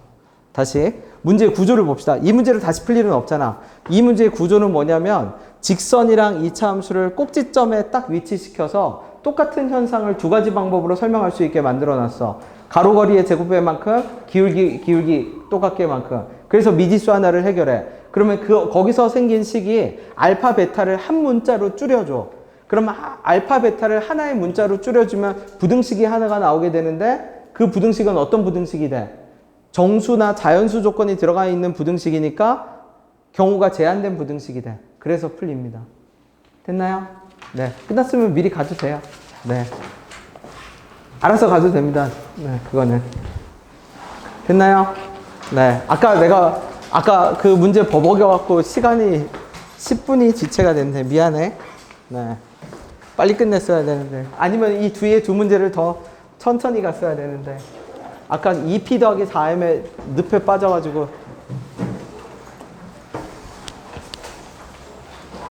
다시 문제의 구조를 봅시다. 이 문제를 다시 풀 일은 없잖아. 이 문제의 구조는 뭐냐면 직선이랑 이차함수를 꼭지점에 딱 위치시켜서 똑같은 현상을 두 가지 방법으로 설명할 수 있게 만들어놨어. 가로거리의 제곱의 만큼, 기울기 똑같게 만큼. 그래서 미지수 하나를 해결해. 그러면 거기서 생긴 식이 알파 베타를 한 문자로 줄여줘. 그러면 알파 베타를 하나의 문자로 줄여주면 부등식이 하나가 나오게 되는데 그 부등식은 어떤 부등식이 돼? 정수나 자연수 조건이 들어가 있는 부등식이니까 경우가 제한된 부등식이 돼. 그래서 풀립니다. 됐나요? 네. 끝났으면 미리 가도 돼요. 네. 알아서 가도 됩니다. 네, 그거는. 됐나요? 네. 아까 그 문제 버벅여갖고 시간이 10분이 지체가 됐네. 미안해. 네. 빨리 끝냈어야 되는데. 아니면 이 뒤에 두 문제를 더 천천히 갔어야 되는데. 아까 2p 더하기 4m에 늪에 빠져가지고